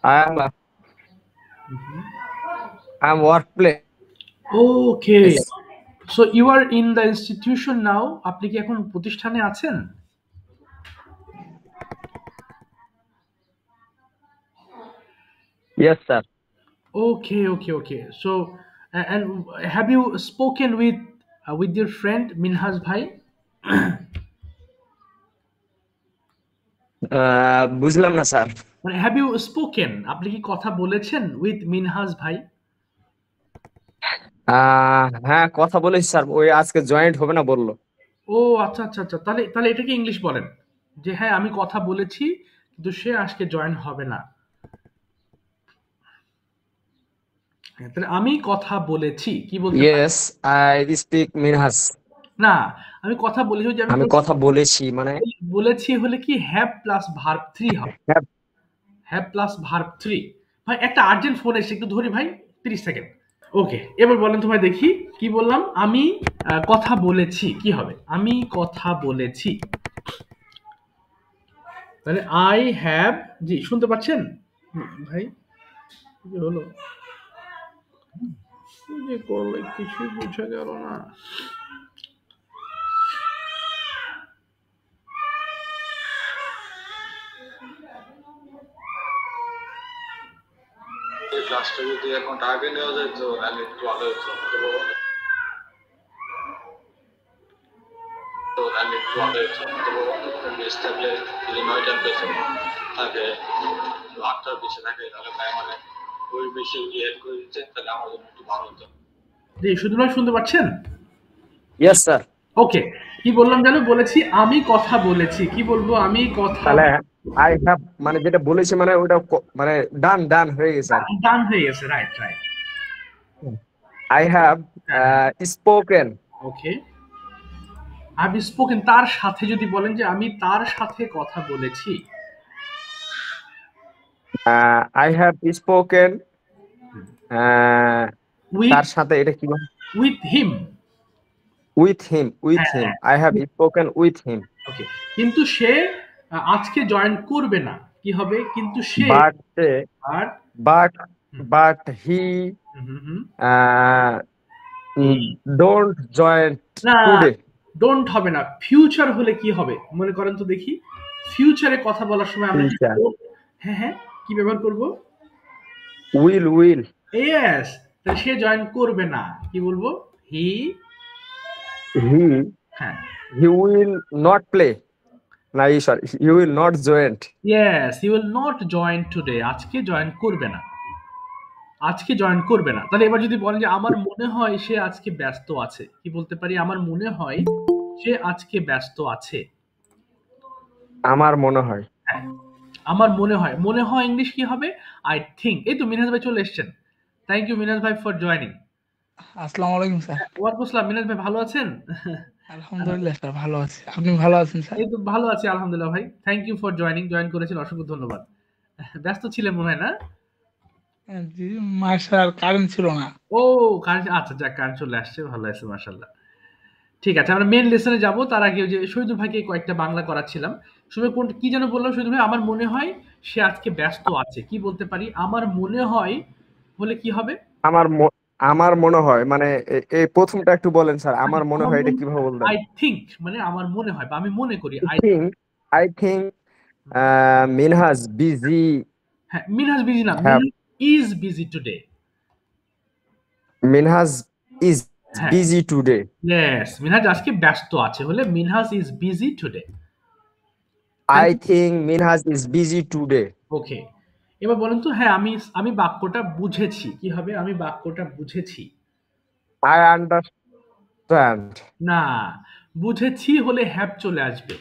I'm Mhm. I'm workplace. Okay. So you are in the institution now. আপনি কি এখন প্রতিষ্ঠানে আছেন? Yes, sir. Okay. So and have you spoken with your friend Minhaj bhai? বুঝলাম না sir. মানে have you spoken? আপনি কি কথা বলেছেন with Minhaj bhai? হ্যাঁ, কথা বলেছি স্যার, ওই আজকে জয়েন্ট হবে না বললো। ও আচ্ছা। তাহলে তাহলে এটাকে ইংলিশ বলেন। যে হ্যাঁ আমি কথা বলেছি কিন্তু সে আজকে জয়েন হবে না। হ্যাঁ, তাহলে আমি কথা বলেছি কি বলতে পারি? Yes, I speak Minhas. না, আমি কথা বলেছি যে আমি আমি কথা বলেছি মানে বলেছি হলে কি হ্যাভ প্লাস ভার্ব 3 হবে। হ্যাঁ। Have plus verb 3। ভাই একটা আর্জেন্ট ফোন এসেছে, একটু ধরি ভাই, 30 সেকেন্ড। ওকে, এবার বলেন তো ভাই দেখি কি বললাম। আমি কথা বলেছি কি হবে? আমি কথা বলেছি। তাহলে আই হ্যাভ, জি শুনতে পাচ্ছেন ভাই? কি যে হলো, কি যে করলে কিছুই বোঝা গেল না। এই ক্লাসটা যদি এখন আগে নেওয়া যেত তাহলে একটু ভালো হতো। তাহলে একটু ভালো হতো। তো মিস থাকলে যদি 9টার পেছনে থাকে, 8টার পিছিয়ে থাকে, তাহলে ভাই মানে ওই বেশি হেল্প করে দিচ্ছে, তাহলে আমার জন্য একটু ভালো হতো। জি শুধু ভাই শুনতে পাচ্ছেন? Yes sir. ওকে, কি বললাম জানো? বলেছি আমি কথা বলেছি। কি বলবো? আমি কথা তাহলে আই হ্যাভ মানে যেটা বলেছি মানে ওটা মানে ডান ডান হয়ে গেছে আর কি। ডান হয়ে গেছে, রাইট। আই হ্যাভ হ্যাঁ, স্পোকেন। ওকে। আমি স্পোকেন তার সাথে যদি বলেন যে আমি তার সাথে কথা বলেছি। আই হ্যাভ স্পোকেন উইথ তার সাথে, এটা কি বলে? With him. উইথ হ্যাঁ, হিম হ্যাঁ। I have spoken with him. Okay. কিন্তু সে আজকে জয়েন করবে না। কি হবে? কিন্তু সে বাট আর but hmm, but he hmm. এই ডোন্ট জয়েন না, টুডে। ডোন্ট হবে না। ফিউচার হলে কি হবে? মনে করেন তো দেখি। ফিউচারে কথা বলার সময় আমরা কি ফিউচার করব? হ্যাঁ, কি ব্যবহার করব? Will yes. তাহলে সে জয়েন করবে না। কি বলবো? হি হি হ্যাঁ, হি উইল নট প্লে, না sorry, he will not joint. Yes, he will not join today. আজকে জয়েন করবে না। আজকে জয়েন করবে না। তাহলে এবার যদি বলেন যে আমার মনে হয় সে আজকে ব্যস্ত আছে। কি বলতে পারি? আমার মনে হয় সে আজকে ব্যস্ত আছে। আমার মনে হয়। হ্যাঁ, আমার মনে হয়। মনে হয় ইংলিশ কি হবে? I think. এই তো মিনহাজ ভাই চলে এসেছেন। থ্যাংক ইউ মিনহাজ ভাই ফর জয়েনিং। আসসালামু আলাইকুম স্যার। ওয়ালাইকুম আসসালাম। মিনহাজ ভাই ভালো আছেন? আলহামদুলিল্লাহ স্যার ভালো আছি। আপনি ভালো আছেন স্যার? এই তো ভালো আছি আলহামদুলিল্লাহ ভাই। Thank you for joining. Join করেছেন, অসংখ্য ধন্যবাদ। ব্যস্ত ছিলেন মনে হয় না? জি, স্যার কারেন্ট ছিল না। ও কারেন্ট, আচ্ছা যাক কারেন্ট চলে আসছে, ভালো আছে মাশাআল্লাহ। ঠিক আছে, আমরা মেইন লেসনে যাব। তার আগে ওই যে শহীদুল ভাইকে কয়েকটা বাংলা করাচ্ছিলাম। শুনে কোন কি যেন বললাম শহীদুল ভাই? আমার মনে হয় সে আজকে ব্যস্ত আছে। কি বলতে পারি? আমার মনে হয় হলে কি হবে? আমার আমার মনে হয় মানে এই প্রথমটা একটু বলেন স্যার, আমার মনে আমার হয় এটা মনে কিভাবে বলতেন? আই থিংক, মানে আমার মনে হয় বা আমি মনে করি I think I think Minhaj busy হ্যাঁ, মিনহাজ বিজি না, have Minhaj is busy today. Minhaj is হ্যাঁ, বিজি টুডে। ইয়েস, মিনহাজ আজকে ব্যস্ত আছে হলে Minhaj is busy today. I think Minhaj is busy today. Okay. এবার বলেন তো, হ্যাঁ আমি আমি বাক্যটা বুঝেছি। কি হবে? আমি বাক্যটা বুঝেছি। I understand. না, বুঝেছি হলে হ্যাভ চলে আসবে।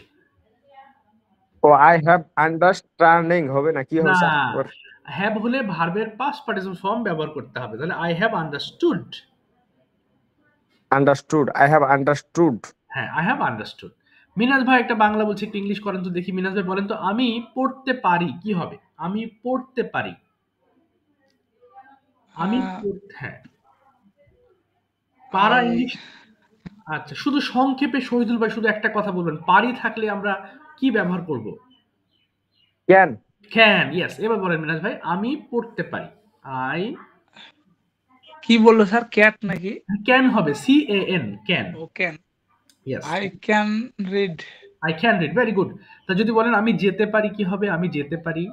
ও আই হ্যাভ আন্ডারস্ট্যান্ডিং হবে না, কি হবে না, স্যার? হ্যাভ হলে ভার্বের পাস্ট পার্টিসিপল ফর্ম ব্যবহার করতে হবে। তাহলে I have understood. Understood, I have understood. হ্যাঁ, আই হ্যাভ আন্ডারস্টুড। মিনাজ ভাই একটা বাংলা বলছে, একটু ইংলিশ করেন তো দেখি। মিনাজ ভাই বলেন তো, আমি পড়তে পারি। কি হবে? আমি পড়তে পারি। আমি আহ, হ্যাঁ, পারা আই ইংলিশ। আচ্ছা, শুধু সংক্ষেপে শহীদুল ভাই শুধু একটা কথা বলবেন। পারি থাকলে আমরা কি ব্যবহার করব? ক্যান। Can, yes. এবার বলেন মিনাজ ভাই, আমি পড়তে পারি। আই কি বললো স্যার, ক্যাট নাকি? ক্যান হবে, CAN, ক্যান। ও can. Yes, I can read. I can read, very good. তা যদি বলেন আমি যেতে পারি, কি হবে? আমি যেতে পারি।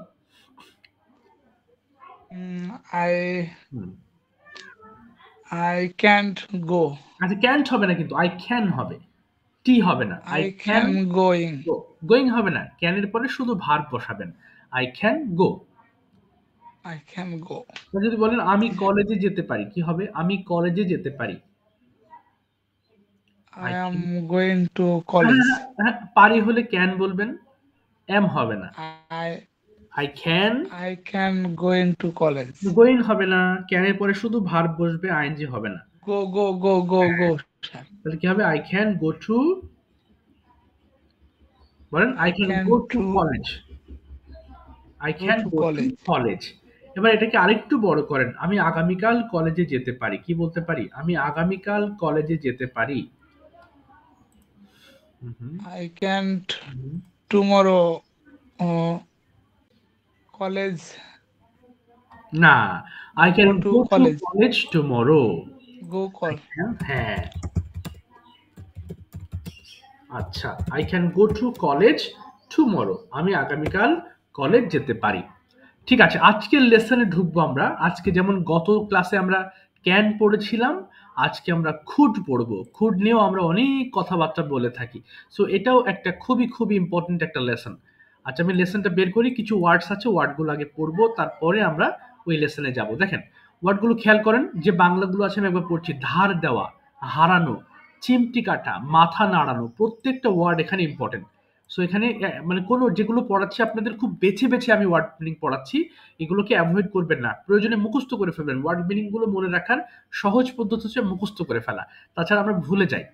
I hmm. আই ক্যান্ট গো। আচ্ছা, ক্যান্ট হবে না, কিন্তু আই ক্যান হবে, টি হবে না। I I can can going. Go, going হবে না, ক্যানের পরে শুধু ভার্ব বসাবেন, I can go. I can গো। যদি বলেন আমি কলেজে যেতে পারি, কি হবে? আমি কলেজে যেতে পারি। I I am can, going to হ্যাঁ কলেজ। হ্যাঁ হ্যাঁ, পারি হলে ক্যান বলবেন, এম হবে না। I I can, I can going to college. Going হবে না, ক্যানের পরে শুধু ভার্ব বসবে, আইএনজি হবে না। গো গো গো গো গো স্যার। তাহলে কি হবে? আই ক্যান গো টু, বলেন I I can can go to to college. I go can to go to college. College. এবার এটাকে আরেকটু বড় করেন, আমি আগামীকাল কলেজে যেতে পারি, কি বলতে পারি? আমি আগামীকাল কলেজে যেতে পারি। Hmm hmm, I can't hmm. Tomorrow college. না, I go can to go to college. College tomorrow. Go call. হ্যাঁ, আচ্ছা, I can go to college tomorrow, আমি আগামীকাল কলেজ যেতে পারি। ঠিক আছে, আজকের লেসনে ঢুকবো আমরা। আজকে যেমন গত ক্লাসে আমরা ক্যান পড়েছিলাম, আজকে আমরা খুড পড়বো। খুড নিয়েও আমরা অনেক কথাবার্তা বলে থাকি। সো এটাও একটা খুবই খুবই ইম্পর্টেন্ট একটা লেসন। আচ্ছা, আমি লেসনটা বের করি, কিছু ওয়ার্ডস আছে, ওয়ার্ডগুলো আগে পড়বো, তারপরে আমরা ওই লেসনে যাব। দেখেন, ওয়ার্ডগুলো খেয়াল করেন, যে বাংলাগুলো আছে আমি একবার পড়ছি। ধার দেওয়া, হারানো, চিমটি কাটা, মাথা নাড়ানো, প্রত্যেকটা ওয়ার্ড এখানে ইম্পর্টেন্ট। সো এখানে মানে কোনো যেগুলো পড়াচ্ছি আপনাদের খুব বেছে বেছে আমি ওয়ার্ড মিনিং পড়াচ্ছি, এগুলোকে অ্যাভয়েড করবেন না, প্রয়োজনে মুখস্থ করে ফেলবেন। ওয়ার্ড মিনিং গুলো মনে রাখার সহজ পদ্ধতি হচ্ছে মুখস্থ করে ফেলা, তাছাড়া আমরা ভুলে যাই।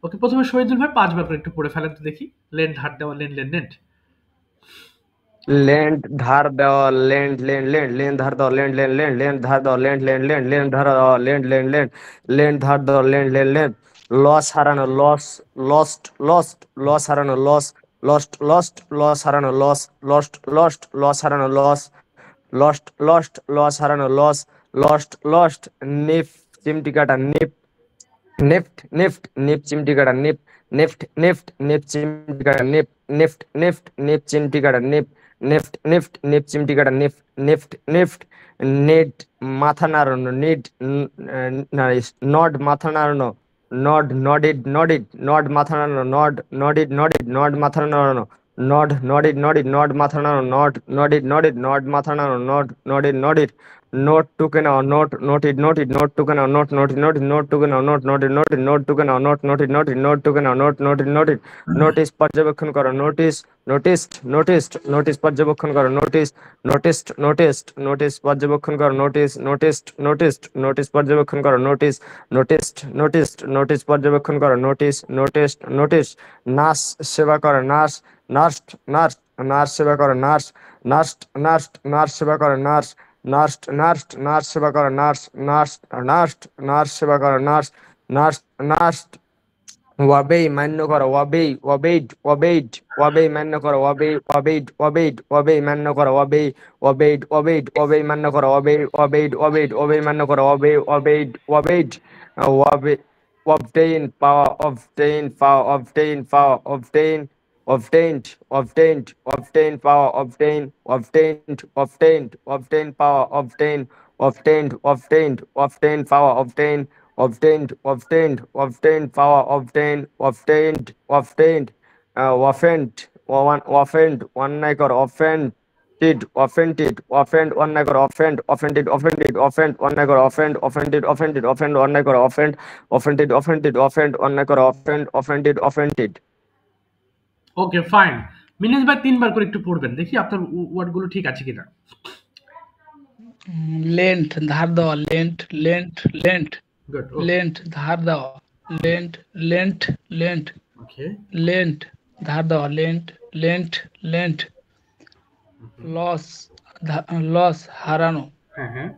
ওকে, প্রথমে শহীদুল ভাই 5 বার করে একটু পড়ে ফেলেন তো দেখি। লেন, ধার দেওয়া, লেন লেন লেন্ট। ল্যান্ড ধার দেওয়া, ল্যান্ড ল্যান্ড ল্যান্ড ল্যান্ড ধার দেওয়া, ল্যান্ড ল্যান্ড ল্যান্ড ল্যান্ড ধার দেওয়া, ল্যান্ড ল্যান্ড ল্যান্ড ল্যান্ড ধার দেওয়া, ল্যান্ড ল্যান্ড ল্যান্ড ল্যান্ড ধার দেওয়া, ল্যান্ড ল্যান্ড ল্যান্ড। লস হারানো, লস লস্ট লস্ট লস হারানো, লস লস্ট লস্ট লস হারানো, লস লস্ট লস্ট লস হারানো, লস লস্ট লস্ট লস হারানো, লস লস্ট লস্ট। নিফ চিমটি কাটা, নিপ নেফট নেফট নেপ চিমটি কাটা, নেপ নেফট নেফট নেপ চিমটি কাটা, নেপ নেফট নেফট নেপ চিমটি কাটা, নেপ নেফট নেফট নেপ চিমটি কাটা, নেফ নেফট নেফট। নেড মাথা নাড়ানো, নিড নড মাথা নাড়ানো, নড নডিড নডিড নড মাথা নাড়ানো, নড নডিড নডিড নড মাথা নাড়ানো, নড নডিড নডিড নড মাথা নাড়ানো, নড নডিড নডিড নড মাথা নাড়ানো, নড নডিড নডিড। নোট টুকে নাও, নোট নোটিড নোটিড নোট টুকে নাও, নোট নোটিড নোটিড নোট টুকে নাও, নোট নোটিড নোটিড নোট টুকে নাও, নোট নোটিড নোটিড নোট টুকে নাও, নোট নোটিড নোটিড। নোটিস পর্যবেক্ষণ করো, নোটিস নোটিসড নোটিসড নোটিস পর্যবেক্ষণ করো, নোটিস নোটিসড নোটিসড নোটিস পর্যবেক্ষণ করো, নোটিস নোটিসড নোটিসড নোটিস পর্যবেক্ষণ করো, নোটিস নোটিসড নোটিসড নোটিস পর্যবেক্ষণ করো, নোটিস নোটিসড নোটিস। নার্স সেবা করো, নার্স নার্সড নার্স নার্স সেবা করো, নার্স নার্সড নার্সড নার্স সেবা করো, নার্স নার্সড নার্সড নার্স সেবা করো, নার্স নার্স নার্সড নার্স সেবা করো, নার্স নার্স নার্সড। ওয়াবেই মান্য করো, ওয়াবেই ওয়াবেইড ওয়াবেইড ওয়াবেই মান্য করো, ওয়াবেই ওয়াবেইড ওয়াবেইড ওয়াবেই মান্য করো, ওয়াবেই ওয়াবেইড ওয়াবেইড ওয়াবেই মান্য করো, ওয়াবেই ওয়াবেইড ওয়াবেইড ওয়াবেই মান্য করো, ওয়াবেই ওয়াবেইড ওয়াবেইড ওয়াবে obtain power, obtain power, obtain power, obtain obtained obtained obtain power, obtain obtained obtained obtain power, obtain obtained obtained obtain power, obtain obtained obtained obtained power, obtain obtained obtained offend offend অন্যায় কর, offended offended offend অন্যায় কর, offend offended offended offend অন্যায় কর, offend offended offended offend অন্যায় কর, offend offended offended offend অন্যায় কর, offend offended offended। ওকে, ফাইন। মিনাজ ভাই 3 বার করে একটু পড়বেন দেখি আপনার ওয়ার্ডগুলো ঠিক আছে কিনা। লেন্থ ধার দেওয়া, length length length good, length ধার দেওয়া, length length length okay. Length ধার দেওয়া, length length length. Loss loss হারানো, হ্যাঁ হ্যাঁ,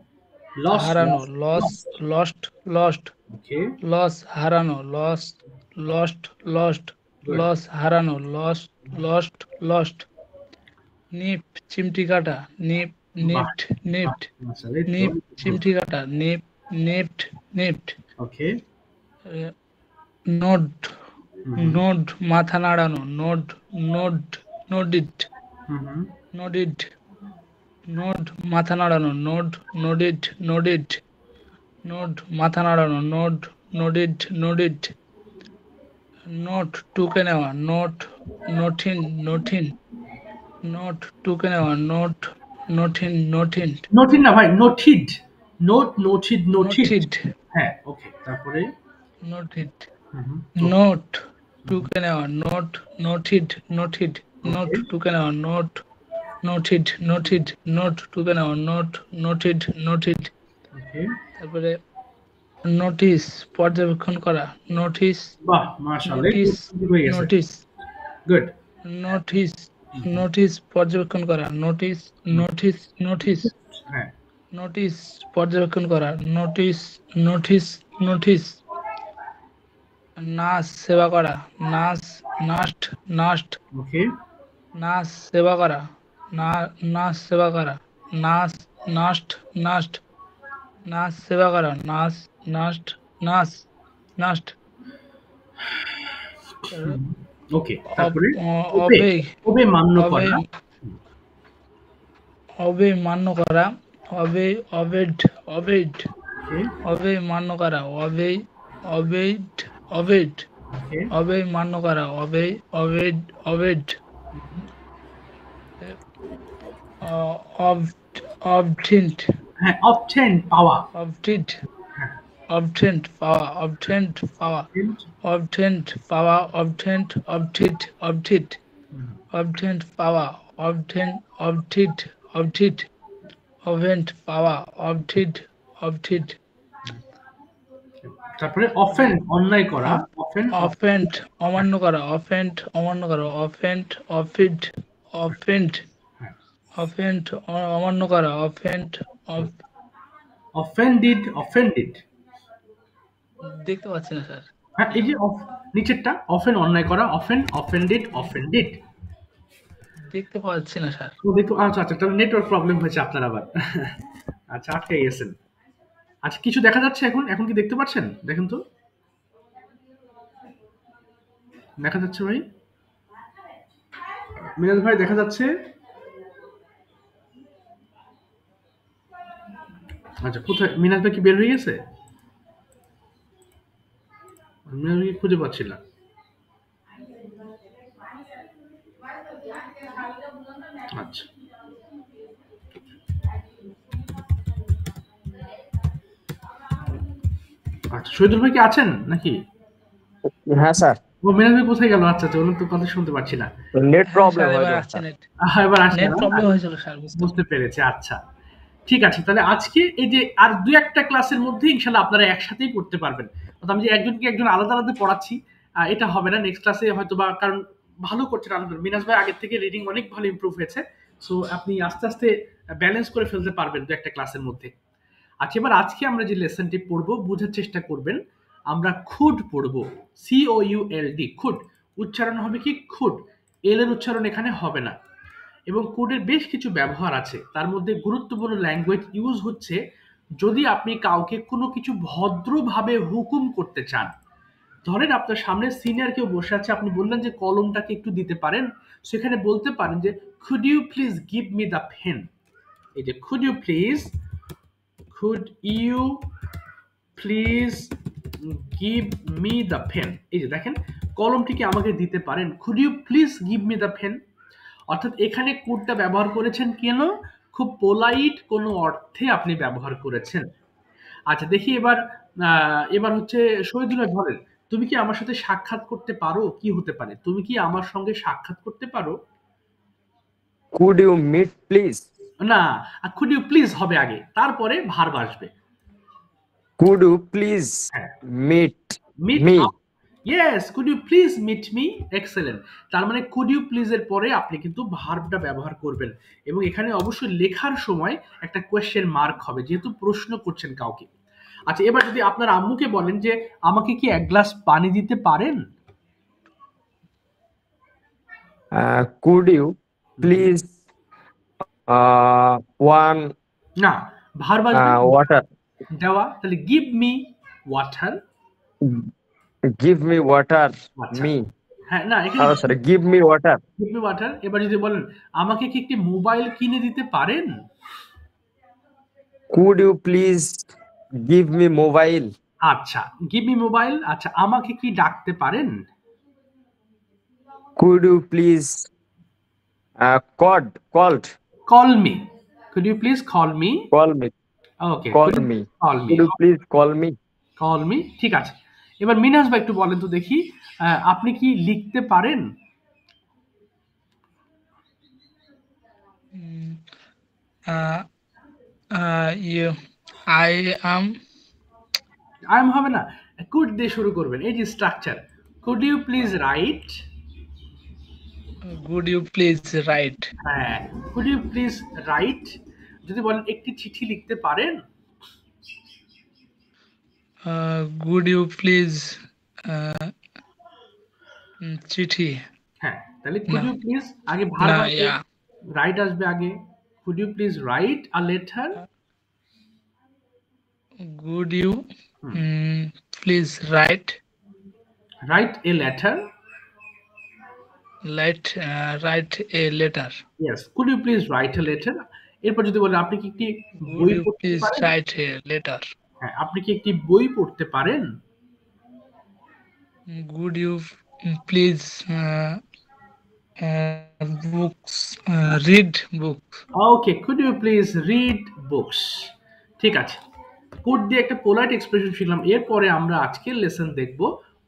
লস হারানো, loss loss loss. Lost lost okay, loss হারানো, loss lost lost good. Loss হারানো, লস লস্ট লস্ট। নিপ চিমটি কাটা, নিপ বাহ নিফট নিফট, মাশাআল্লাহ, এই তো নিপ অনেক ভালো। চিমটি কাটা, নিপ নিফট নিফট। ওকে। নোড হুম নোড মাথা নাড়ানো, নোড নোড নোডিড হুম হুম নোডিড, নোড মাথা নাড়ানো, নোড নোডিড নোডিড, নোড মাথা নাড়ানো, নোড নোডিড নোডিড। নোট টুকে নেওয়া, নোট নথিন নথিন, নোট টুকে নেওয়া, নোট নথিন নথিন, নোটিড না ভাই, নোটিড, নোটিড। নথিড হ্যাঁ ওকে, তারপরে নথিড, হুম নোট টুকে নেওয়া, নোট নথিড নথিড, নোট ওকে টুকে নেওয়া, নোট নথিড নথিড, নোট টুকে নেওয়া, নোট নথিড নথিড। ওকে। তারপরে নোটিশ পর্যবেক্ষণ করা, নোটিশ বাহ মাশাআল্লাহ, এই নোটিশ তো হয়ে গেছে। Notice good. নোটিশ নোটিশ পর্যবেক্ষণ করা, নোটিশ নোটিশ নোটিশ হ্যাঁ নোটিশ পর্যবেক্ষণ করা, নোটিশ নোটিশ নোটিশ। নাচ সেবা করা, নাচ নাস্ট নাস্ট, ওকে। নাচ সেবা করা, না নাচ সেবা করা, নাচ নাস্ট নাস্ট, নাচ সেবা করা, নাচ নাস্ট নাচ নাস্ট। ওকে, তারপরে ওবে, অবে ওবে মান্য অবে করা। অবে মান্য করা, অবে অবেড অবেড, ওকে অবে মান্য করা, অবে অবেড অবেড, ওকে। অবে মান্য করা, অবে অবেড অবেড। অবটেন্ট হ্যাঁ, অবটেন পাওয়া। অবটেন্ট হ্যাঁ, অবটেন্ট পাওয়া, অবটেন্ট পাওয়া, অবটেন্ট পাওয়া, অবটেন্ট অবটিট অবটিট, অবটেন্ট পাওয়া, অবটেন্ট অবটিট অবটিট, অভেন্ট পাওয়া, অবটিট অবটিট। তারপরে অফেন্ড অন্যায় করা, অফেন্ড। অফেন্ট অমান্য করা, অফেন্ট অমান্য করা, অফেন্ট অফিড অফেন্ট, হ্যাঁ, অফেন্ট অমান্য করা, অফেন্ট অফেন্ডিড, অফেন্ডিড। দেখতে পাচ্ছি না স্যার। হ্যাঁ, এই যে নিচেরটা অফেন অন্যায় করা, অফেন, অফেন্ডিড, অফেন্ডিড। দেখতে পাচ্ছি না স্যার। তো দেখো, আচ্ছা আচ্ছা, তাহলে নেটওয়ার্ক প্রবলেম হয়েছে আপনার আবার। আচ্ছা, আটকে গেছেন। আচ্ছা, কিছু দেখা যাচ্ছে এখন? এখন কি দেখতে পাচ্ছেন? দেখেন তো, দেখা যাচ্ছে ভাই? মিনাজ ভাই দেখা যাচ্ছে? আচ্ছা, কোথায় মিনাজ ভাই, কি বের হয়ে গেছে? মিনাজ ভাই খুঁজে পাচ্ছি না। আচ্ছা আচ্ছা, শহীদুল ভাই কি আছেন নাকি? হ্যাঁ স্যার, ও, মিনাজ ভাই কোথায় গেল? আচ্ছা আচ্ছা, ওনার তো কথা শুনতে পাচ্ছি না। নেট হ্যাঁ প্রবলেম স্যার, এবার হয়তো আসছে স্যার। নেট, এবার আসছে নেট না? প্রবলেম হয়েছিল স্যার, বুঝতে পেরেছি। আচ্ছা, ঠিক আছে। তাহলে আজকে এই যে আর দুই একটা ক্লাসের মধ্যে ইনশাল্লাহ আপনারা একসাথেই পড়তে পারবেন। অর্থাৎ আমি যে একজনকে একজন আলাদা আলাদা পড়াচ্ছি, এটা হবে না। নেক্সট ক্লাসে হয়তো বা, কারণ ভালো করছেন আলহামদুলিল্লাহ, মিনাজ ভাই আগের থেকে রিডিং অনেক ভালো ইমপ্রুভ হয়েছে। সো আপনি আস্তে আস্তে ব্যালেন্স করে ফেলতে পারবেন দু একটা ক্লাসের মধ্যে। আচ্ছা, এবার আজকে আমরা যে লেসনটি পড়বো, বোঝার চেষ্টা করবেন। আমরা খুড পড়বো, COULD, খুড। উচ্চারণ হবে কি? খুড। এল এর উচ্চারণ এখানে হবে না। এবং কোডের বেশ কিছু ব্যবহার আছে, তার মধ্যে গুরুত্বপূর্ণ ল্যাঙ্গুয়েজ ইউজ হচ্ছে যদি আপনি কাউকে কোনো কিছু ভদ্রভাবে হুকুম করতে চান। ধরেন আপনার সামনে সিনিয়র কেউ বসে আছে, আপনি বললেন যে কলমটাকে একটু দিতে পারেন, সেখানে বলতে পারেন যে could you please give me the pen। এই যে could you please give me the pen, এই যে দেখেন, কলমটিকে আমাকে দিতে পারেন, could you please give me the pen। অর্থাৎ এখানে কুডটা ব্যবহার করেছেন কেন? খুব পোলাইট কোনো অর্থে আপনি ব্যবহার করেছেন। আচ্ছা, দেখি এবার এবার হচ্ছে শহীদুল ভাই বলেন, তুমি কি আমার সাথে সাক্ষাৎ করতে পারো? কি হতে পারে? তুমি কি আমার সঙ্গে সাক্ষাৎ করতে পারো? Could you meet please? না, could you please হবে আগে, তারপরে ভার্ব আসবে। কুড ইউ প্লিজ হ্যাঁ, meet meet me? Yes, could you please meet me. Excellent. তার মানে কুড ইউ প্লিজ এর পরে আপনি কিন্তু ভার্বটা ব্যবহার করবেন, এবং এখানে অবশ্যই লেখার সময় একটা কোয়েশ্চেন মার্ক হবে, যেহেতু প্রশ্ন করছেন কাউকে। আচ্ছা, এবার যদি আপনার আম্মুকে বলেন যে আমাকে কি এক গ্লাস পানি দিতে পারেন? কুড ইউ প্লিজ ওয়ান না, ভার্ব আসবে ওয়াটার, দেওয়া, তাহলে give me water. Give me water, আচ্ছা, মি হ্যাঁ, না এখানে sorry give me water, give me water. এবার যদি বলেন আমাকে কি একটি মোবাইল কিনে দিতে পারেন? Could you please give me mobile, আচ্ছা, গিভ মি মোবাইল। আচ্ছা, আমাকে কি ডাকতে পারেন? Could you please called call me. Could you please call me? Call me, okay, call could you me, call me? Could you please call me. Call me, ঠিক আছে। এবার মিনহাজ ভাই একটু বলেন তো দেখি, আপনি কি লিখতে পারেন? You I am I am হবে না, কুড দিয়ে শুরু করবেন, এই যে structure. Could you please write? Good you please write, হ্যাঁ, কুড ইউ প্লিজ রাইট। যদি বলেন একটি চিঠি লিখতে পারেন? গুড ইউ প্লিজ চিঠি, হ্যাঁ, তাহলে কুড না ইউ প্লিজ আগে না ভার্ব আসবে, ইয়া রাইট আসবে আগে। Could you please write a letter? Good you please write write a letter? Write a letter, yes, could you please write a letter. এরপর যদি বলেন আপনি কি একটি গুড বই ইউ পড়তে প্লিজ পারেন? রাইট এ লেটার, হ্যাঁ, আপনি কি একটি বই পড়তে পারেন? Good you please books read books, okay, could you please read books. ঠিক আছে, কুড দিয়ে একটা পোলাইট এক্সপ্রেশন শিখলাম। এরপরে আমরা আজকের লেসন দেখব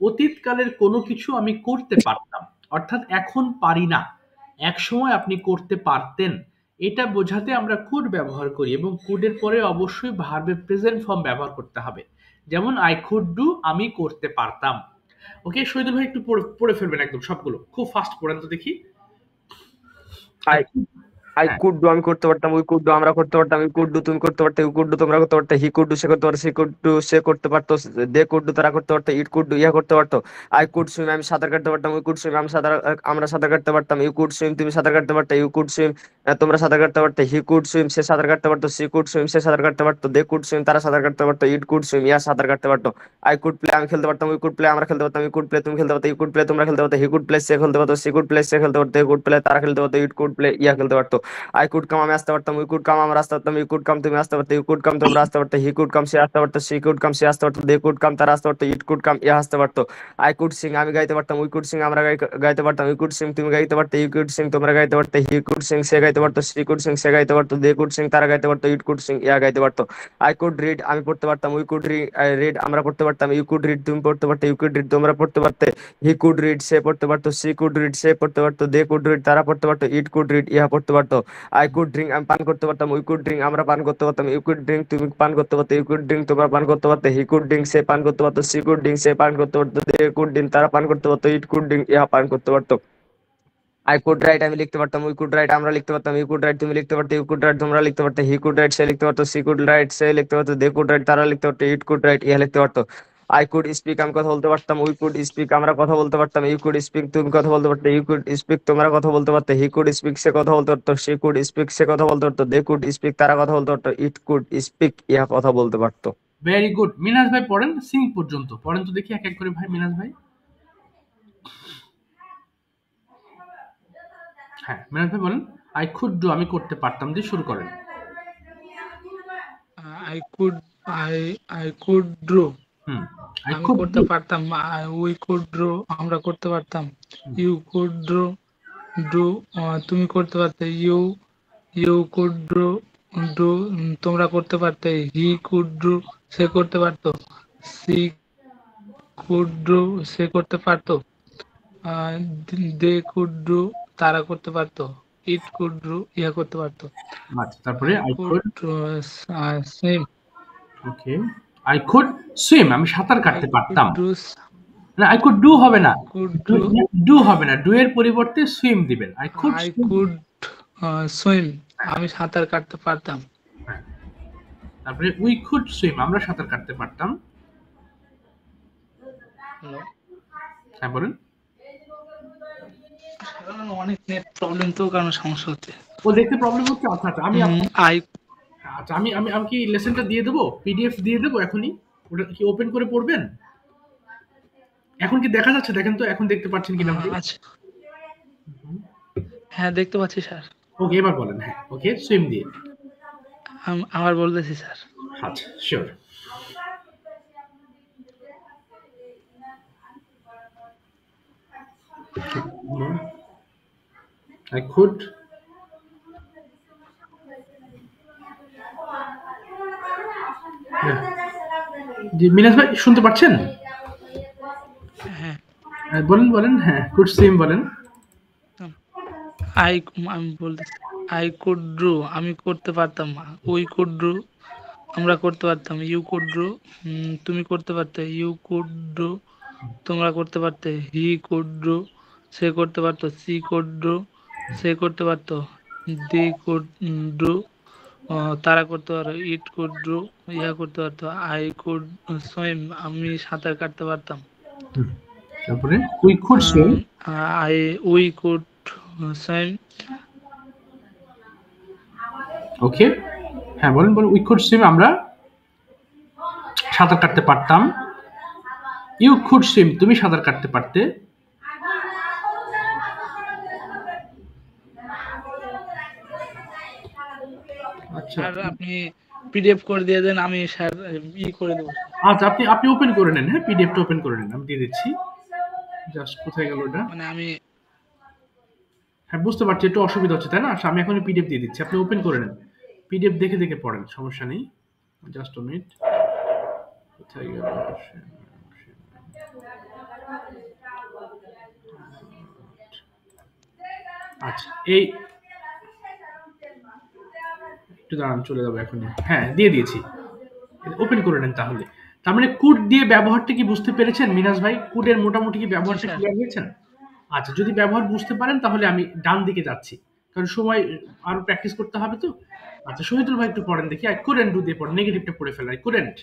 অতীতকালের কোনো কিছু আমি করতে পারতাম, অর্থাৎ এখন পারি না, এক সময় আপনি করতে পারতেন। এটা বোঝাতে আমরা কুড ব্যবহার করি, এবং কুডের পরে অবশ্যই ভার্বের প্রেজেন্ট ফর্ম ব্যবহার করতে হবে। যেমন আই কুড ডু, আমি করতে পারতাম। ওকে, শহীদুল ভাই একটু পড়ে পড়ে ফেলবেন একদম সবগুলো, খুব ফাস্ট পড়েন তো দেখি। আই আই হ্যাঁ, কুড ডু আমি করতে পারতাম, উই কুড ডু আমরা করতে পারতাম, ইউ কুড ডু তুমি করতে পারতে, ইউ কুড ডু তোমরা করতে পারতে, হি কুড ডু সে করতে পারতো, সি কুড ডু সে করতে পারতো, দে কুড ডু তারা করতে পারতো, ইট কুড ডু ইহা করতে পারতো। আই কুড সুইম আমি সাঁতার কাটতে পারতাম, উই কুড সুইম আমরা সাঁতার কাটতে পারতাম, ইউ কুড সুইম তুমি সাঁতার কাটতে পারতে, ইউ কুড সুইম তোমরা সাঁতার কাটতে পারতে, হি কুড সুইম সে সাঁতার কাটতে পারতো, সি কুড সুইম সে সাঁতার কাটতে পারতো, দে কুড সুইম তারা সাঁতার কাটতে পারতো, ইট কুড সুইম ইহা সাঁতার কাটতে পারতো। আই কুড প্লে আমি খেলতে পারতাম, উই কুড প্লে আমরা খেলতে পারতাম, ইউ কুড প্লে তুমি খেলতে পারতো, ইউ কুড প্লে তোমরা খেলতে পারতো, হি কুড প্লে সে খেলতে পারতো, সি কুড প্লে সে খেলতে পারতো, হি কুড প্লে তারা খেলতে পারতো, ইট কুড প্লে ইয়া খেলতে পারতো। আই কুড কাম আমি আসতে পারতাম, উই কুড কাম আমরা আসতে পারতাম, ইউ কুড কাম তুমি আসতে পারতে, ইউ কুড কাম তোমরা আসতে পারতে, হি কুড কাম সে আসতে পারতো, সি কুড কাম সে আসতে পারতো, দে কুড কাম তারা আসতে পারতো, ইট কুড কাম ইয়া আসতে পারতো। আই কুড সিং আমি গাইতে পারতাম, উই কুড সিং আমরা গাইতে পারতাম, ইউ কুড সিং তুমি গাইতে পারতে, ইউ কুড সিং তোমরা গাইতে পারতে, হি কুড সিং সে গাইতে পারতো, সি কুড সিং সে গাইতে পারতো, দে কুড সিং তারা গাইতে পারতো, ইট কুড সিং ইয়া গাইতে পারতো। আই কুড রিড আমি পড়তে পারতাম, উই কুড রিড আমরা পড়তে পারতাম, ইউ কুড রিড তুমি পড়তে পারতে, ইউ কুড রিড তোমরা পড়তে পারতে, হি কুড রিড সে পড়তে পারতো, সি কুড রিড সে পড়তে পারতো, দে কুড রিড তারা পড়তে পারতো, ইট কুড রিড ইহা পড়তে পারতো। আই কুড ড্রিঙ্ক আমি পান করতে পারতাম, উই কুড ড্রিঙ্ক আমরা পান করতে পারতাম, ইউ কুড ড্রিঙ্ক তুমি পান করতে পারতে, ইউ কুড ড্রিঙ্ক তোমরা পান করতে পারতে, হি কুড ড্রিঙ্ক সে পান করতে পারতো, সি কুড ড্রিঙ্ক সে পান করতে পারতো, দে কুড ড্রিঙ্ক তারা পান করতে পারতো, ইট কুড ড্রিঙ্ক ইহা পান করতে পারতো। আই কুড রাইট আমি লিখতে পারতাম, উই কুড রাইট আমরা লিখতে পারতাম, ইউ কুড রাইট তুমি লিখতে পারতে, ইউ কুড রাইট তোমরা লিখতে পারতে, হি কুড রাইট সে লিখতে পারতো, সি কুড রাইট সে লিখতে পারতো, দে কুড রাইট তারা লিখতে পারতো, ইট কুড রাইট ইহা লিখতে পারতো। আই কুড স্পিক আমি কথা বলতে পারতাম, উই কুড স্পিক আমরা কথা বলতে পারতাম, ইউ কুড স্পিক তুমি কথা বলতে পারতে, ইউ কুড স্পিক তোমরা কথা বলতে পারতে, হি কুড স্পিক সে কথা বলতে পারতো, সি কুড স্পিক সে কথা বলতে পারতো, দে কুড স্পিক তারা কথা বলতে পারতো, ইট কুড স্পিক ইহা কথা বলতে পারতো। Very good. মিনাজ ভাই পড়েন সিং পর্যন্ত, পড়েন তো দেখি এক এক করে ভাই, মিনাজ ভাই। হ্যাঁ, মিনাজ ভাই বলেন আই কুড ডু আমি করতে পারতাম দিয়ে শুরু করেন। I could I I could draw hmm, I আমি কুড করতে ডু। পারতাম, উই কুড ড্র আমরা করতে পারতাম, ইউ কুড ড্র ডু তুমি করতে পারতে, you you could draw do তোমরা করতে পারতে, হি কুড ড্র সে করতে পারতো, সি কুড ড্র সে করতে পারতো, দে কুড ড্র তারা করতে পারতো, ইট কুড ড্র ইহা করতে পারতো। আচ্ছা, তারপরে I I could could. Swim okay, I could swim আমি সাঁতার আই কাটতে কুড পারতাম। ডু না, আই কুড ডু হবে না, কুড ডু ডু হবে না, ডু এর পরিবর্তে সুইম দিবেন, I could I swim. Could swim আমি সাঁতার কাটতে পারতাম। হ্যাঁ, তারপরে উই কুড সুইম আমরা সাঁতার কাটতে পারতাম। হ্যালো, হ্যাঁ বলেন। অনেক নেট প্রবলেম তো, কারণ সমস্যা হচ্ছে। ও দেখতে প্রবলেম হচ্ছে, আচ্ছা আচ্ছা আমি আই আচ্ছা আমি আমি আমি কি লেসনটা দিয়ে দেবো, পিডিএফ দিয়ে দেবো এখনই, ওটা কি ওপেন করে পড়বেন? এখন কি দেখা যাচ্ছে? দেখেন তো এখন দেখতে পাচ্ছেন কিনা আপনি। আচ্ছা, হ্যাঁ দেখতে পাচ্ছি স্যার। ওকে এবার বলেন। হ্যাঁ ওকে, সুইম দিয়ে। আবার বলতেছি স্যার। আচ্ছা শিওর। I could জি মিনাজ ভাই শুনতে পাচ্ছেন? হ্যাঁ, বলেন বলেন, হ্যাঁ কুড সুইম বলেন। আই আমি বলতেছি, আই কুড ড্র আমি করতে পারতাম না, উই কুড ড্র আমরা করতে পারতাম, ইউ কুড ড্র তুমি করতে পারতে, ইউ কুড ড্র তোমরা করতে পারতে, হি কুড ড্র সে করতে পারতো, সি কুড ড্র সে করতে পারতো, দে কুড ড্র তারা করতে পারো, ইট কুড ড্র ইহা করতে পারতো, আই কুড সুইম আমি সাঁতার কাটতে পারতাম, তারপরে we could swim. I we could swim okay হ্যাঁ বলেন বলেন, উই কুড সুইম আমরা সাঁতার কাটতে পারতাম। ইউ কুড সুইম তুমি সাঁতার কাটতে পারতে। আচ্ছা স্যার আপনি পিডিএফ করে দিয়ে দেন, আমি স্যার করে দেবো। আচ্ছা আপনি আপনি ওপেন করে নেন, হ্যাঁ পিডিএফটা ওপেন করে নেন, আমি দিয়ে দিচ্ছি। জাস্ট কোথায় গেল ওটা? মানে আমি হ্যাঁ বুঝতে পারছি একটু অসুবিধা হচ্ছে তাই না? আচ্ছা আমি এখনই পিডিএফ দিয়ে দিচ্ছি, আপনি ওপেন করে নেন, পিডিএফ দেখে দেখে পড়েন, সমস্যা নেই। জাস্ট আ মিনিট, কোথায় গেল? আচ্ছা এই একটু দাঁড়ান, চলে যাবো এখনই। হ্যাঁ দিয়ে দিয়েছি, ওপেন করে নেন তাহলে। তার মানে কুড দিয়ে ব্যবহারটা কি বুঝতে পেরেছেন মিনাজ ভাই? কুডের মোটামুটি কি জি ব্যবহারটা স্যার। ক্লিয়ার হয়েছেন? আচ্ছা যদি ব্যবহার বুঝতে পারেন তাহলে আমি ডান দিকে যাচ্ছি, কারণ সময় আরো প্র্যাকটিস করতে হবে তো। আচ্ছা শহীদুল ভাই একটু পড়েন দেখি, আই কুডেন্ট ডু দিয়ে পড়েন, নেগেটিভটা পড়ে ফেলেন, আই কুডেন্ট।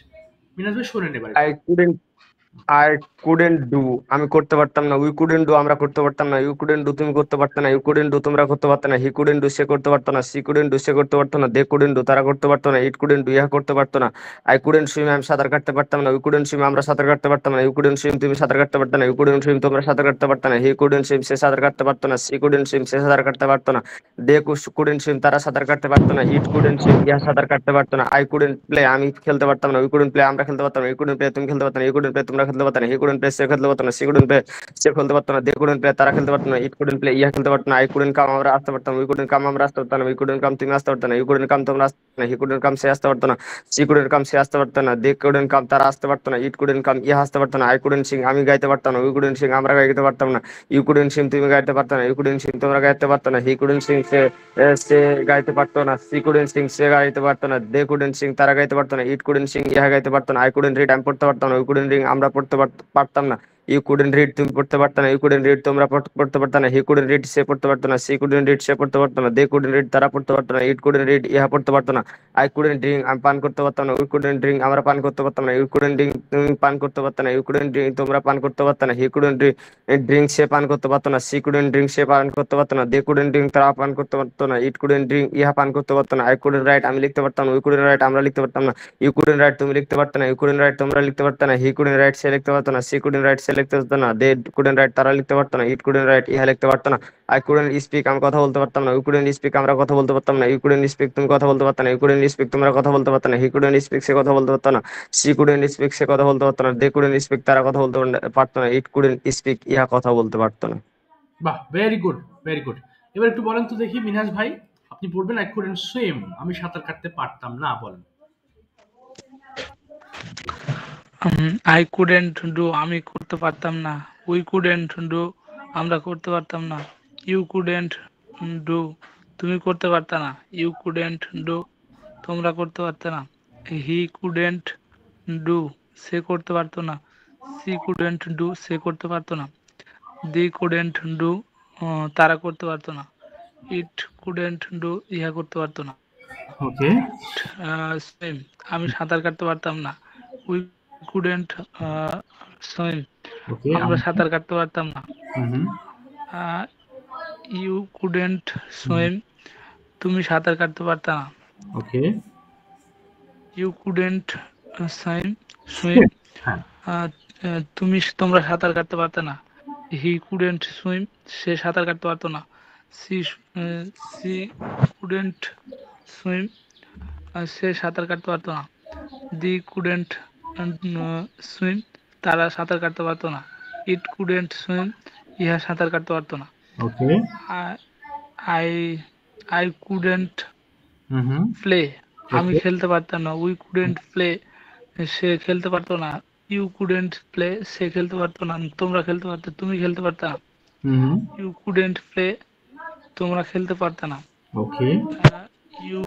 মিনাজ ভাই শোনেন এবার I couldn't I couldn't do আমি করতে পারতাম না, উই কুডেন্ট ডু আমরা করতে পারতাম না, ইউ কুডেন্ট ডু তুমি করতে পারতে না, ইউ কুডেন্ট ডু তোমরা করতে পারতে না, হি কুডেন্ট ডু সে করতে পারতো না, সি কুডেন্ট ডু সে করতে পারতো না, দে কুডেন্ট ডু তারা করতে পারতো না, ইট কুডেন্ট ডু ইহা করতে পারতো না, আই কুডেন্ট সুইম আমি সাঁতার কাটতে পারতাম না, উই কুডেন্ট সুইম আমরা সাঁতার কাটতে পারতাম না, ইউ কুডেন্ট সুইম তুমি সাঁতার কাটতে পারতে না, ইউ কুডেন্ট সুইম তোমরা সাঁতার কাটতে পারতো না, হি কুডেন্ট সুইম সে সাঁতার কাটতে পারতো না, সি কুডেন্ট সুইম সে সাঁতার কাটতে পারতো না, দে কুডেন্ট সুইম তারা সাঁতার কাটতে পারতো না, ইট কুডেন্ট সুইম ইহা সাঁতার কাটতে পারতো না, আই কুডেন্ট প্লে আমি খেলতে পারতাম না, উই কুডেন্ট প্লে আমরা খেলতে পারতাম না, ইউ কুডেন্ট প্লে তুমি খেলতে পারতো না, ইউ কুডেন্ট প্লে তোমরা খেলতে পারতো না, হি কুডেন্ট প্লে সে খেলতে পারতো না, সি কুডেন্ট প্লে সে খেলতে পারতো না, দে কুডেন্ট প্লে তারা খেলতে পারতো না, ইট কুডেন্ট প্লে ইহা খেলতে পারতো না, আই কুডেন্ট কাম আমরা আসতে পারতাম, উই কুডেন্ট কাম আমরা আসতে পারতাম না, উই কুডেন্ট কাম তুমি আসতে পারতো না, ইউ কুডেন্ট কাম তোমরা আসতে পারতো না, হি কুডেন্ট কাম সে আসতে পারতো না, সি কুডেন্ট কাম সে আসতে পারতো না, দে কুডেন্ট কাম তারা আসতে পারতো না, ইট কুডেন্ট কাম ইহা আসতে পারতো না, আই কুডেন্ট সিং আমি গাইতে পারতাম না, উই কুডেন্ট সিং আমরা গাইতে পারতাম না, ইউ কুডেন্ট সিং তুমি গাইতে পারতো না, ইউ কুডেন্ট সিং তোমরা গাইতে পারতো না, হি কুডেন্ট সিং সে গাইতে পারতো না, সি কুডেন্ট সিং সে গাইতে পারতো না, দে কুডেন্ট সিং তারা গাইতে পারতো না, ইট কুডেন্ট সিং ইহা গাইতে পারতো না, আই কুডেন্ট রিড আমি পড়তে পারতাম না, উই কুডেন্ট রিং আমরা পড়তে পারতাম না, ইউ কুডেন্ট রিড তুমি পড়তে পারতো না, ইউ কুডেন্ট রিড তোমরা পড়তে পারতো না, হি কুডেন্ট রিড সে পড়তে পারতো না, সি কুডেন্ট রিড সে পড়তে পারতো না, দে কুডেন্ট রিড তারা পড়তে পারতো না, ইট কুডেন্ট রিড ইহা পড়তে পারতো না, আই কুডেন্ট ড্রিঙ্ক আমি পান করতে পারতাম না, উই কুডেন্ট ড্রিঙ্ক আমরা পান করতে পারতাম না, ইউ কুডেন্ট ড্রিঙ্ক তুমি পান করতে পারতো না, ইউ কুডেন্ট ড্রিঙ্ক তোমরা পান করতে পারতো না, হি কুডেন্ট ড্রিঙ্ক সে পান করতে পারতো না, সি কুডেন্ট ড্রিঙ্ক সে পান করতে পারতো না, দে কুডেন্ট ড্রিঙ্ক তারা পান করতে পারতো না, ইট কুডেন্ট ড্রিঙ্ক ইহা পান করতে পারতো না, আই কুডেন্ট রাইট আমি লিখতে পারতাম না, উই কুডেন্ট রাইট আমরা লিখতে পারতাম না, ইউ কুডেন্ট রাইট তুমি লিখতে পারতো না, ইউ কুডেন্ট রাইট তোমরা লিখতে পারতো না, হি কুডেন্ট রাইট সে লিখতে পারতো না, সি কুডেন্ট রাইট সে লিখতে পারতো না, দে কুডেন্ট রাইট তারা লিখতে পারতো না, ইট কুডেন্ট রাইট ইহা লিখতে পারতো না, আই কুডেন্ট স্পিক আমি কথা বলতে পারতাম না, ইউ কুডেন্ট স্পিক আমরা কথা বলতে পারতাম না, ইউ কুডেন্ট স্পিক তুমি কথা বলতে পারতো না, ইউ কুডেন্ট স্পিক তোমরা কথা বলতে পারতো না, হি কুডেন্ট স্পিক সে কথা বলতে পারতো না, সি কুডেন্ট স্পিক সে কথা বলতে পারতো না, দে কুডেন্ট স্পিক তারা কথা বলতে পারতো না, ইট কুডেন্ট স্পিক ইহা কথা বলতে পারতো না। বাহ ভেরি গুড ভেরি গুড। এবার একটু বলেন তো দেখি মিনহাজ ভাই, আপনি বলবেন আই কুডেন্ট সুইম আমি সাঁতার কাটতে পারতাম না, বলেন। আই কুডেন্ট ডু আমি করতে পারতাম না, উই কুডেন্ট ডু আমরা করতে পারতাম না, ইউ কুডেন্ট ডু তুমি করতে পারতা না, ইউ কুডেন্ট ডু তোমরা করতে পারতে না, হি কুডেন্ট ডু সে করতে পারতো না, সি কুডেন্ট ডু সে করতে পারতো না, দি কুডেন্ট ডু তারা করতে পারতো না, ইট কুডেন্ট ডু ইহা করতে পারতো না, ওকে সুইম আমি সাঁতার কাটতে পারতাম না, উই কুডেন্ট সুইম ওকে আমরা সাঁতার কাটতে পারতাম না, হুম আহ, ইউ কুডেন্ট সুইম, তুমি সাঁতার কাটতে পারতে না। Okay. You couldn't swim swim, হ্যাঁ। তোমরা সাঁতার কাটতে পারতে না। হি কুডেন্ট সুইম, সে সাঁতার কাটতে পারতো না। সি সি কুডেন্ট সুইম, সে সাঁতার কাটতে পারতো না। দি কুডেন্ট সুইম, তারা সাঁতার কাটতে পারতো না। ইট কুডেন্ট সুইম, ইহা সাঁতার কাটতে পারতো না। Okay. I I couldn't hmm. Play, আমি ওকে। খেলতে পারতাম না। উই কুডেন্ট প্লে, সে খেলতে পারতো না। ইউ কুডেন্ট প্লে, সে খেলতে পারতো না। তোমরা খেলতে পারতে, তুমি খেলতে পারতে না। হুম। ইউ কুডেন্ট প্লে, তোমরা খেলতে পারতে না। Okay. You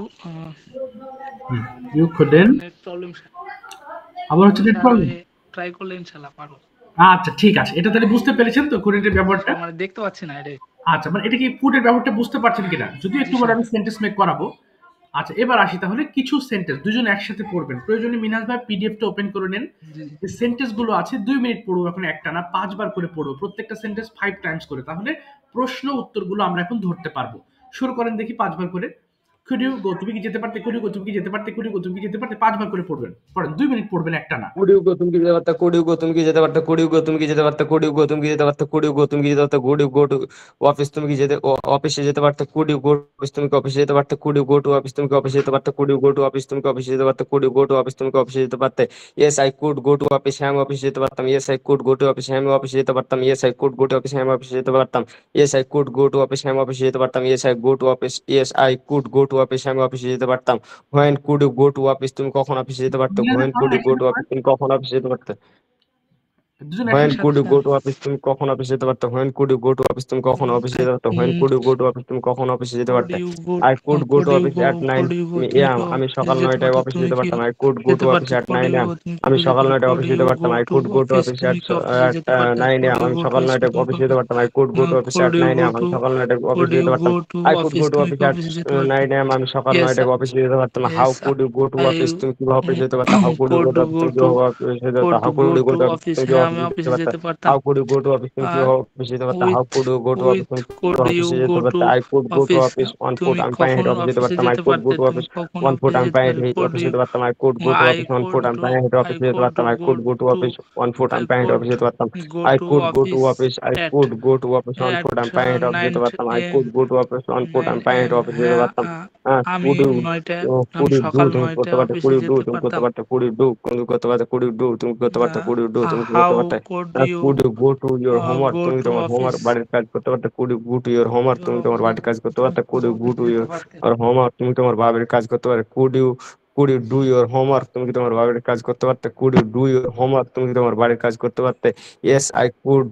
you couldn't, net problem, আবার হচ্ছে নেট প্রবলেম। ট্রাই করলে ইনশাল্লাহ পারো। আচ্ছা ঠিক আছে, এটা তাহলে বুঝতে পেরেছেন তো কুডেন্টের ব্যবহারটা? মানে দেখতে পাচ্ছি না এটা। আচ্ছা, মানে এটা কি কুডের ব্যবহারটা বুঝতে পারছেন কিনা? যদিও একটু জি পরে স্যার। আমি সেন্টেন্স মেক করাবো। আচ্ছা, এবার আসি তাহলে কিছু সেন্টেন্স দুজন একসাথে পড়বেন। প্রয়োজনে মিনাজ ভাই পিডিএফটা ওপেন করে নেন। জি যে সেন্টেন্স গুলো আছে 2 মিনিট পড়বো এখন, একটা না 5 বার করে পড়বো, প্রত্যেকটা সেন্টেন্স 5 টাইমস করে, তাহলে প্রশ্ন উত্তরগুলো আমরা এখন ধরতে পারবো। শুরু করেন দেখি 5 বার করে। কুড ইউ গো, তুমি কি যেতে পারতে? কুড ইউ গো, তুমি কি যেতে পারতে? কুড ইউ গো, তুমি কি যেতে পারতে? 5 বার করে পড়বেন, পড়েন 2 মিনিট পড়বেন একটা না। কুড়িউগো তুমি কি যেতে পারতা, কুড়িউগো তুমি কি যেতে পারতা, কুড়িউগো তুমি কি যেতে পারতা, কুড়িউগো তুমি কি যেতে পারতা, কুড়িউগো তুমি কি যেতে পারতা, কুড়িউ গো টু অফিস, তুমি কি যেতে অফিসে যেতে পারতা, কুড়িউ গো টু অফিস, তুমি কি অফিসে যেতে পারতা, কুড়িউ গো টু অফিস, তুমি কি অফিসে যেতে পারতা, কুড়িউ গো টু অফিস, তুমি কি অফিসে যেতে পারতা, কুড়িউ গো টু অফিস, তুমি কি অফিসে যেতে পারতে। Yes I could go to office, হ্যাঁ আমি অফিসে যেতে পারতাম। Yes I could go to office, হ্যাঁ আমি অফিসে যেতে পারতাম। Yes I could go to office, হ্যাঁ আমি অফিসে যেতে পারতাম। Yes I could go to office, হ্যাঁ আমি অফিসে যেতে পারতাম। Yes I go to office, yes I could go to office, হ্যাঁ আমি অফিসে যেতে পারতাম। When could you go to office, তুমি কখন অফিসে যেতে পারতে। মিনাজ ভাই হোয়েন কুড পারেন ইউ গো একসাথে টু অফিস, পড়েন, তুমি কখন অফিসে যেতে পারতে। দুজন হোয়েন একসাথে। একসাথে could you go sir. To office, তুমি কখন অফিসে যেতে পারতো। When could you go to office, তুমি কখন অফিসে যেতে পারতো। When could you go to office, তুমি কখন অফিসে যেতে কোড পারতে। You go, I could go could to you office go, at nine could you go, তুমি কি এম, আমি অফিসে সকাল যেতে 9টায় পারতে? অফিসে তুমি যেতে কি পারতাম। আই কুড গো যেতে টু অফিস পারতে? At could nine you M, go, তুমি আমি কবে যেতে সকাল পারতে? 9টায় কোড অফিসে ইউ যেতে গো পারতাম। I to could go to office, office তুমি কি অফিসে যেতে অ্যাট পারতে? নাইন কোড এম, ইউ আমি গো টু সকাল 9টায় অফিস, অফিসে যেতে পারতাম। I could go to office could at you nine go am, to, আমি সকাল 9টায় কোড অফিসে ইউ যেতে গো পারতাম। To I could office, go to তুমি অফিস কি অ্যাট অফিসে যেতে পারতে? 9 এম, আমি সকাল ইয়েস 9টায় অফিসে যেতে পারতাম। How yes could you go to I office, তুমি কিভাবে অফিসে যেতে পারতা। How could you could go to to office, go তুমি টু, কিভাবে অফিসে যেতে পারতা। Could to how could go you go to to office, office, তুমি হ্যাঁ কিভাবে আমি অফিসে যেতে অফিসে পারতা। যেতে পারতাম। How could you go to office, তুমি কিভাবে অফিসে যেতে পারতা। How could you go to office, with তুমি কোড কিভাবে ইউ অফিসে যেতে গো টু পারতা। I could go to office, office on foot, তুমি আমি পায়ে কখন হেঁটে অফিসে যেতে অফিসে পারতাম। আই যেতে কুড গো পারতে? টু তুমি অফিস কখন অন ফুট, অফিসে আমি যেতে পায়ে পারতে? হেঁটে কোড অফিসে ইউ, যেতে পারতাম। I could go to I office on foot, could আমি টু, পায়ে হেঁটে আই অফিসে যেতে কোড পারতাম। I go could go to to, office on foot, I আমি পায়ে হেঁটে কোড অফিসে যেতে পারতাম। Go I to could go to office office, I at could go to office on at foot, আমি পায়ে হেঁটে অফিসে 9 যেতে পারতাম। I could am, go to office on foot, 9 আমি পায়ে এম, হেঁটে অফিসে যেতে হ্যাঁ পারতাম। হ্যাঁ আমি কুড ইউ, 9টায়, কুড আমি ইউ ডু, সকাল তুমি করতে 9টায় পারতে। কুড অফিসে ইউ ডু, যেতে তুমি করতে পারতাম। পারতে। কুড ইউ ডু, তুমি করতে পারতে। কুড ইউ ডু, তুমি করতে পারতে। কুড ইউ ডু, তুমি করতে হাউ পারতে। Could you could you go to your homework, go তুমি টু তোমার অফিস, হোমওয়ার্ক বাড়ির কাজ করতে পারতে। Could you go to your homework, তুমি তোমার বাড়ির কাজ করতে পারতে। কুড ইউ গো টু যেতে ইউর পারতে? হোমওয়ার্ক, তুমি তোমার বাড়ির কাজ করতে পারতে। Could you do your homework, তুমি কি তোমার বাড়ির কাজ করতে পারতে। Could you do your homework, তুমি কি তোমার বাড়ির কাজ করতে পারতে। Yes I could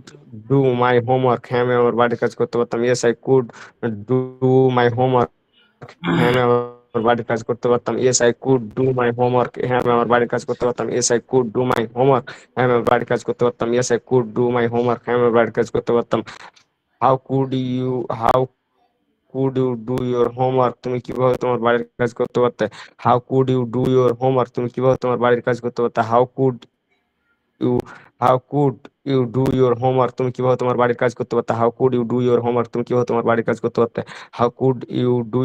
do my homework, হ্যাঁ আমি আমার বাড়ির কাজ করতে পারতাম। Yes I could do my homework, হ্যাঁ আমি আমার বাড়ির কাজ করতে পারতাম। Yes I could do my homework, হ্যাঁ আমি আমার বাড়ির কাজ করতে পারতাম। Yes I could do my homework, হ্যাঁ আমি আমার বাড়ির কাজ করতে পারতাম। Yes I could do my homework, হ্যাঁ আমি আমার বাড়ির কাজ করতে পারতাম। How could you how could you do your homework, তুমি কিভাবে তোমার বাড়ির কাজ করতে পারতে। How could you do your homework, তুমি কিভাবে তোমার বাড়ির কাজ করতে পারতে। You how could you do your homework, তুমি কিভাবে তোমার বাড়ির কাজ করতে পারতে। How could you do your homework, তুমি কিভাবে তোমার বাড়ির কাজ করতে পারতে। How could you do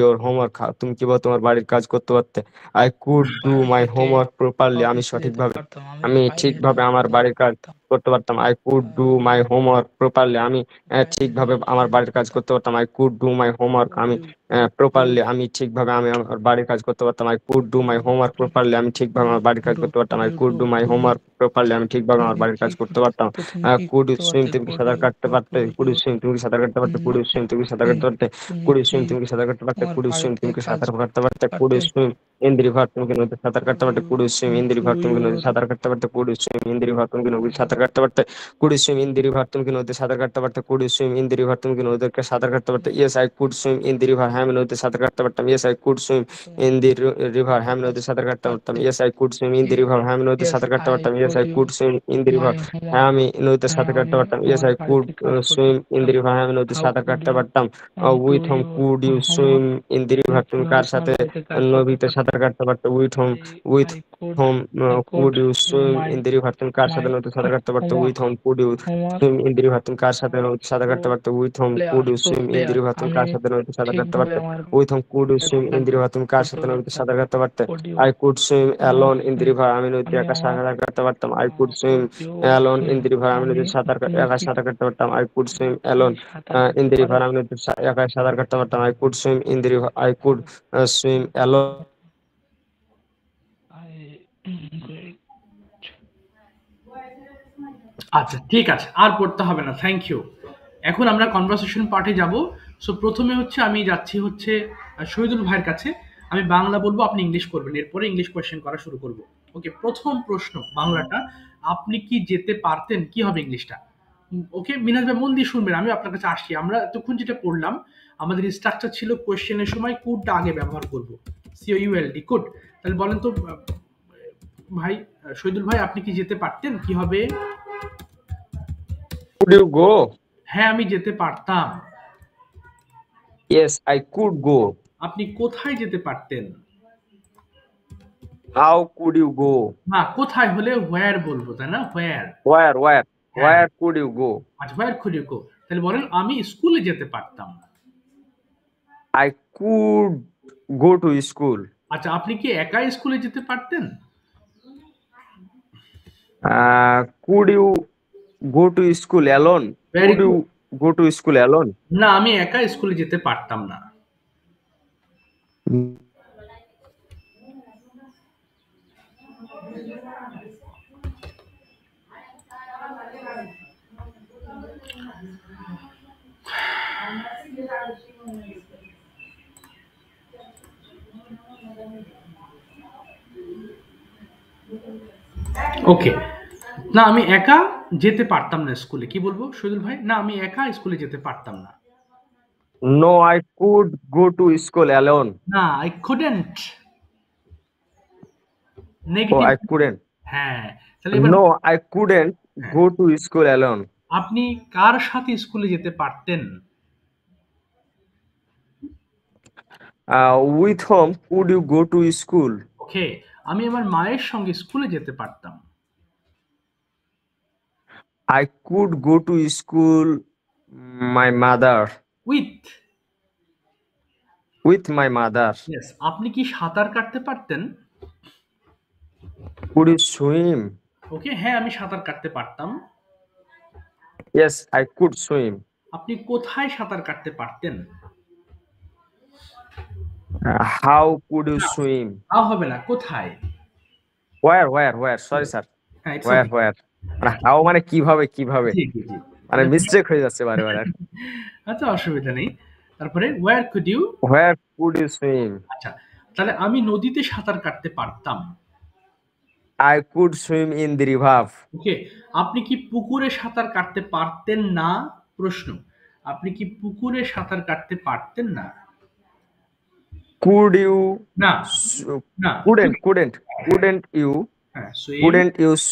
your homework, তুমি কিভাবে তোমার বাড়ির কাজ করতে পারতে। আই কুড ডু পায়ে মাই হেঁটে হোমওয়ার্ক প্রপারলি, আমি অফিসে যেতে সঠিকভাবে পারতাম। আমি পায়ে হেঁটে ঠিকভাবে আমার যেতে বাড়ির কাজ পারতাম। করতে পারতাম। I could do my homework properly, আমি পায়ে ঠিকভাবে হেঁটে আমার যেতে বাড়ির কাজ পারতাম। করতে পারতাম। I could do my homework, could আমি ইউ টু প্রপারলি, আমি ঠিকভাবে আমি আমার বাড়ির কাজ করতে পারতাম। I could do my homework properly, আমি ঠিকভাবে আমার বাড়ির কাজ করতে পারতাম। Could I you could to, do my তুমি হোমওয়ার্ক প্রপারলি, আমি ঠিকভাবে আমার তুমি বাড়ির কি কাজ করতে করতে পারতাম। পারতে? তুমি কি কুড করতে সুইম, পারতে? তুমি কি কোড সাঁতার ইউ কাটতে গো পারতে। টু কুড ইউ, সুইম, তুমি কি সাঁতার কাটতে পারতে। কুড সুইম, তুমি কি সাঁতার কাটতে পারতে। তুমি কুড কি সুইম, তুমি কি সাঁতার কাটতে পারতে। তোমার কুড সুইম, বাড়িতে তুমি কি কাজ সাঁতার কাটতে পারতে। কুড পারতে? সুইম ইন দি রিভার, তুমি কি নদীতে সাঁতার কাটতে কোড পারতে। You could swim in the do river, তুমি কি নদীতে ইউর, সাঁতার কাটতে পারতে। Could swim in the river, তুমি কি নদীতে সাঁতার কাটতে পারতে। Could swim in the river, তুমি কি নদীতে সাঁতার কাটতে পারতে। Could swim in the river, তুমি কি নদীতে সাঁতার কাটতে পারতে। Yes I could swim in the river, হ্যাঁ আমি নদীতে সাঁতার কাটতে পারতাম। Yes I could swim in the river, হ্যাঁ আমি কাজ নদীতে সাঁতার কাটতে পারতাম। পারতে? Yes I could swim in the river, হ্যাঁ আমি নদীতে ইয়েস সাঁতার কাটতে আই পারতাম। Yes could I you could swim in the river, my হ্যাঁ হোমওয়ার্ক, আমি নদীতে হ্যাঁ সাঁতার কাটতে আমি পারতাম। ইয়েস আমার আই কুড বাড়িতে কাজ করতে সুইম ইন দি পারতাম। রিভার, হ্যাঁ আমি নদীতে হাউ সাঁতার কুড কাটতে ইউ পারতাম। Do with home your could you swim homework, in the তুমি রিভার, তুমি কিভাবে কার তোমার সাথে বাড়িতে কাজ করতে নদীতে পারতে? সাঁতার কাটতে পারতে? With home, with I could home I could could you swim my in the river? তুমি কার সাথে my নদীতে সাঁতার কাটতে পারতে? With homework home could you homework swim in the river? তুমি কার সাথে নদীতে সাঁতার কাটতে pro পারতে? With home could player you pro swim in the player river? তুমি আমি কার সাথে নদীতে সাঁতার কাটতে ঠিকভাবে পারতে? আমার with home could you swim in the কাজ রিভার? তুমি কার করতে সাথে নদীতে পারতাম সাঁতার কাটতে পারতে? could you I could swim আমার অ্যালোন ইন দি রিভার। আমি নদীতে আমি একা আমার সাঁতার কাটতে পারতাম। I could swim could you alone in swim the river. আমি আমি নদীতে তুমি একা কি সাঁতার কাটতে পারতাম। আই কুড সুইম তুমি অ্যালোন সাঁতার ইন কাটতে দি পারো রিভার। আমি নদীতে একা সাঁতার কাটতে পারতাম। I could swim in the river. I could swim alone. আচ্ছা ঠিক আছে, আর পড়তে হবে না, থ্যাংক ইউ। এখন আমরা কনভারসেশন পার্টে যাব। সো প্রথমে হচ্ছে আমি যাচ্ছি হচ্ছে শহীদুল ভাইয়ের কাছে। আমি বাংলা বলবো, আপনি ইংলিশ করবেন, এরপরে ইংলিশ কোয়েশ্চেন করা শুরু করব। ওকে, প্রথম প্রশ্ন বাংলাটা, আপনি কি যেতে পারতেন, কি হবে ইংলিশটা? ওকে মিনাজ ভাই মন দিয়ে শুনবেন, আমি আপনার কাছে আসছি। আমরা এতক্ষণ যেটা পড়লাম, আমাদের স্ট্রাকচার ছিল কোয়েশ্চেনের সময় কুডটা আগে ব্যবহার করব, সিওইউএলডি কুড। তাহলে বলেন তো ভাই, শহীদুল ভাই, আপনি কি যেতে পারতেন, কি হবে? Could you go? হ্যাঁ আমি যেতে পারতাম। Yes I could go. আপনি কোথায় যেতে পারতেন? How could you go? না, কোথায় হলে হোয়ার বলবো, তাই না? হোয়ার। ওয়ার ওয়ার হ্যাঁ, ওয়ার কুড ইউ গো? আচ্ছা হোয়ার কুড ইউ গো। তাহলে বলেন আমি স্কুলে যেতে পারতাম। I could go to school. আচ্ছা আপনি কি একা স্কুলে যেতে পারতেন? Could you go to school alone? Very could you good. Go to school alone? না, আমি একা স্কুলে যেতে পারতাম না। ওকে, না আমি একা যেতে পারতাম না স্কুলে। কি বলবো শহীদুল ভাই? না আমি একা স্কুলে যেতে পারতাম না। No I could go to school alone. না, I couldn't. Oh negative. I couldn't. হ্যাঁ, তাহলে এবার নো আই কুডেন্ট হ্যাঁ, গো টু স্কুল অ্যালোন। আপনি কার সাথে স্কুলে যেতে পারতেন? With home could you go to school? Okay, আমি আমার মায়ের সঙ্গে স্কুলে যেতে পারতাম। I could go to school my mother. With. With my mother. Yes. আপনি কি সাঁতার কাটতে পারতেন? Could you swim? ওকে, হ্যাঁ আমি সাঁতার কাটতে পারতাম। Yes I could swim. আপনি কোথায় সাঁতার কাটতে পারতেন? হাউ কুড ইউ না, সুইম? তাও হবে না, কোথায়? Where sorry sir. হ্যাঁ ইটস ওয়ার ওকে। মানে হাউ মানে কিভাবে কিভাবে, জি জি জি। মানে মিস্টেক হয়ে যাচ্ছে বারে বারে। আচ্ছা অসুবিধা নেই। তারপরে where could you? Where could you swim? আচ্ছা, তাহলে আমি নদীতে সাঁতার কাটতে পারতাম। I could swim in the river. Okay, আপনি কি পুকুরে সাঁতার কাটতে পারতেন না? প্রশ্ন, আপনি কি পুকুরে সাঁতার কাটতে পারতেন না? কুড ইউ না না, কুডেন্ট ইউ হ্যাঁ swim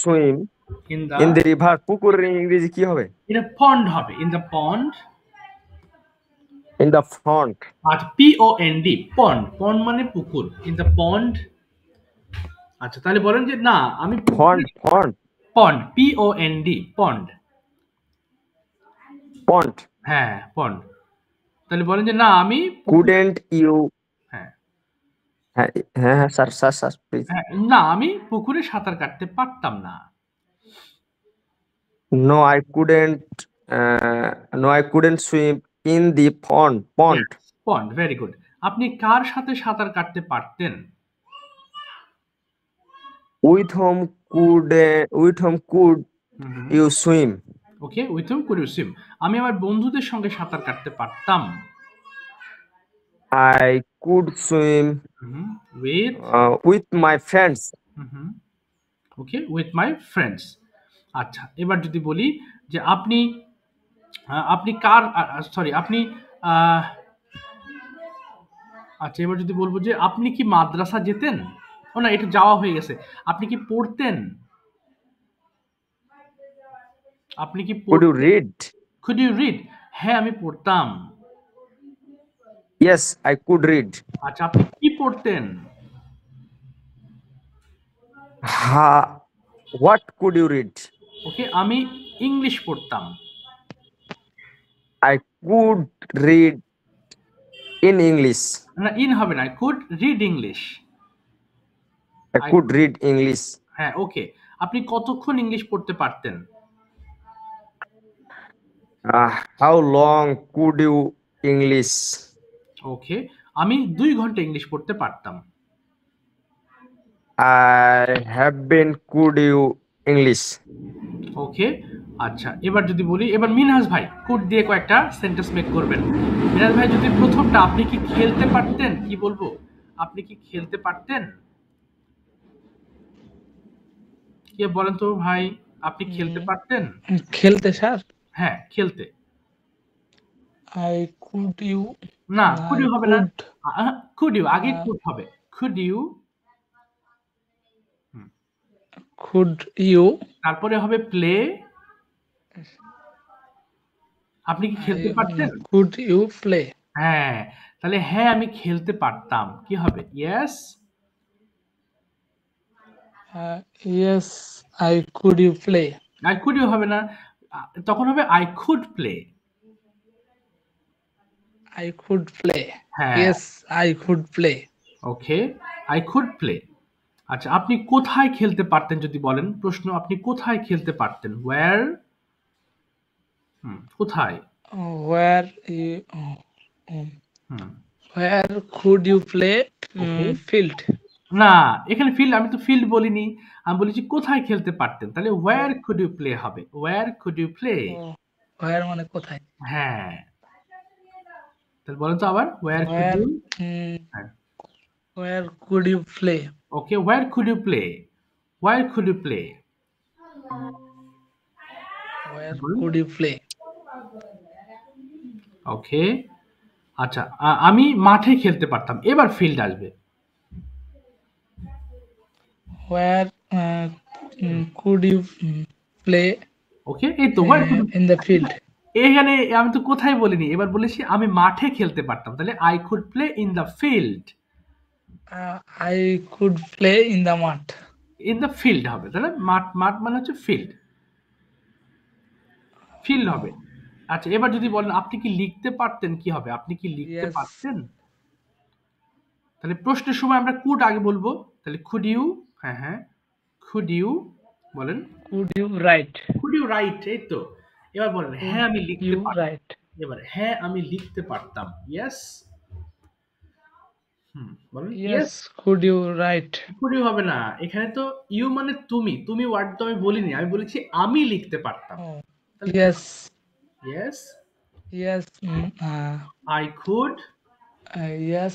swim in in the, the river? পুকুরের ইংরেজি কি হবে? ইন আ পন্ড হবে, in the pond. In the front. আচ্ছা POND, পন্ড, পন্ড মানে পুকুর, ইন দা পন্ড। আচ্ছা তাহলে বলেন যে না আমি ফন্ট ফন্ট পন্ড, POND, পন্ড। পন্ট। হ্যাঁ পন্ড। তাহলে বলেন যে না আমি কুডেন্ট ইউ? হ্যাঁ হ্যাঁ হ্যাঁ হ্যাঁ স্যার স্যার স্যার প্লিজ। হ্যাঁ, না আমি পুকুরে সাঁতার কাটতে পারতাম না। No I couldn't no I couldn't swim in the pond. Pond, very good. আপনি কার সাথে সাঁতার কাটতে পারতেন? With home could you swim? Okay, with hmm could you swim? আমি আমার বন্ধুদের সঙ্গে সাঁতার কাটতে পারতাম। I could swim with, with my friends. Okay with my friends. আচ্ছা এবার যদি বলি যে আপনি আপনি কার, সরি আপনি আহ, আচ্ছা এবার যদি বলবো যে আপনি কি মাদ্রাসা যেতেন? ও না, এটা যাওয়া হয়ে গেছে। আপনি কি পড়তেন? আপনি কি could you read? Could you read? হ্যাঁ আমি পড়তাম। Yes I could read. আচ্ছা আপনি কি পড়তেন? What could you read? ওকে, আমি ইংলিশ পড়তাম। I could read in English. না, ইন হবে না, I could read English. I could read English. হ্যাঁ, ওকে। আপনি কতক্ষণ ইংলিশ পড়তে পারতেন? How long could you English? ওকে, আমি 2 ঘন্টা ইংলিশ পড়তে পারতাম। I have been could you English. ওকে, আচ্ছা, এবার যদি বলি, এবার মিনহাজ ভাই কুড দিয়ে কয়েকটা সেন্টেন্স মেক করবেন। মিনহাজ ভাই, যদি প্রথমটা, আপনি কি খেলতে পারতেন, কি বলবো? আপনি কি খেলতে পারতেন? কে বলেন তো ভাই, আপনি খেলতে পারতেন? খেলতে স্যার, হ্যাঁ, খেলতে। আই কুড ইউ, না, কুড ইউ হবে না। could, কুড ইউ, আগে কুড হবে। কুড ইউ, could you, তারপরে হবে প্লে। আপনি কি খেলতে পারতেন? could you play? হ্যাঁ, তাহলে হ্যাঁ আমি খেলতে পারতাম, কি হবে? Yes. Yes, I could you play? I could you হবে না, তখন হবে I could play. I could play. হ্যাঁ, Yes, I could play. Okay, I could play. আচ্ছা, আপনি কোথায় খেলতে পারতেন যদি বলেন, প্রশ্ন, আপনি কোথায় খেলতে পারতেন? ওয়্যার, কোথায়? Where you, hmm, where could you play? Okay. Field. না, এখানে ফিল্ড, আমি তো ফিল্ড বলিনি, আমি বলেছি কোথায় খেলতে পারতেন, তাহলে ওয়্যার কুড ইউ প্লে হবে। Where could you play. Where মানে কোথায়? হ্যাঁ, তাহলে বলেন তো আবার, where could Where, you. mm, where could you play? Okay, where could you play, where could you play. Where could you play? Okay, আচ্ছা, আমি মাঠে খেলতে পারতাম, এবার ফিল্ড আসবে। Where could you play ওকে, এই তো where could you- in the field? এখানে আমি তো কোথায় বলিনি, এবার বলেছি আমি মাঠে খেলতে পারতাম, তাহলে I could play in the field. I could play in the mud. In the field হবে, তাহলে মাঠ, মাঠ মানে হচ্ছে ফিল্ড, ফিল্ড হবে। আচ্ছা, এবার যদি বলেন আপনি কি লিখতে পারতেন, কি হবে? আপনি কি লিখতে Yes. পারতেন? তাহলে প্রশ্নের সময় আমরা কুড আগে বলবো, তাহলে কুড ইউ, হ্যাঁ হ্যাঁ, কুড ইউ বলেন, Could you write? Could you write, এই তো। এবার বলেন হ্যাঁ আমি লিখতে You পারতাম। write. এবার হ্যাঁ আমি লিখতে পারতাম, ইয়েস। বলেন yes. Yes, could you write? Could you হবে না, এখানে তো ইউ মানে তুমি, তুমি ওয়ার্ড তো আমি বলিনি, আমি বলেছি আমি লিখতে পারতাম। Oh, yes, yes, yes, I could, yes,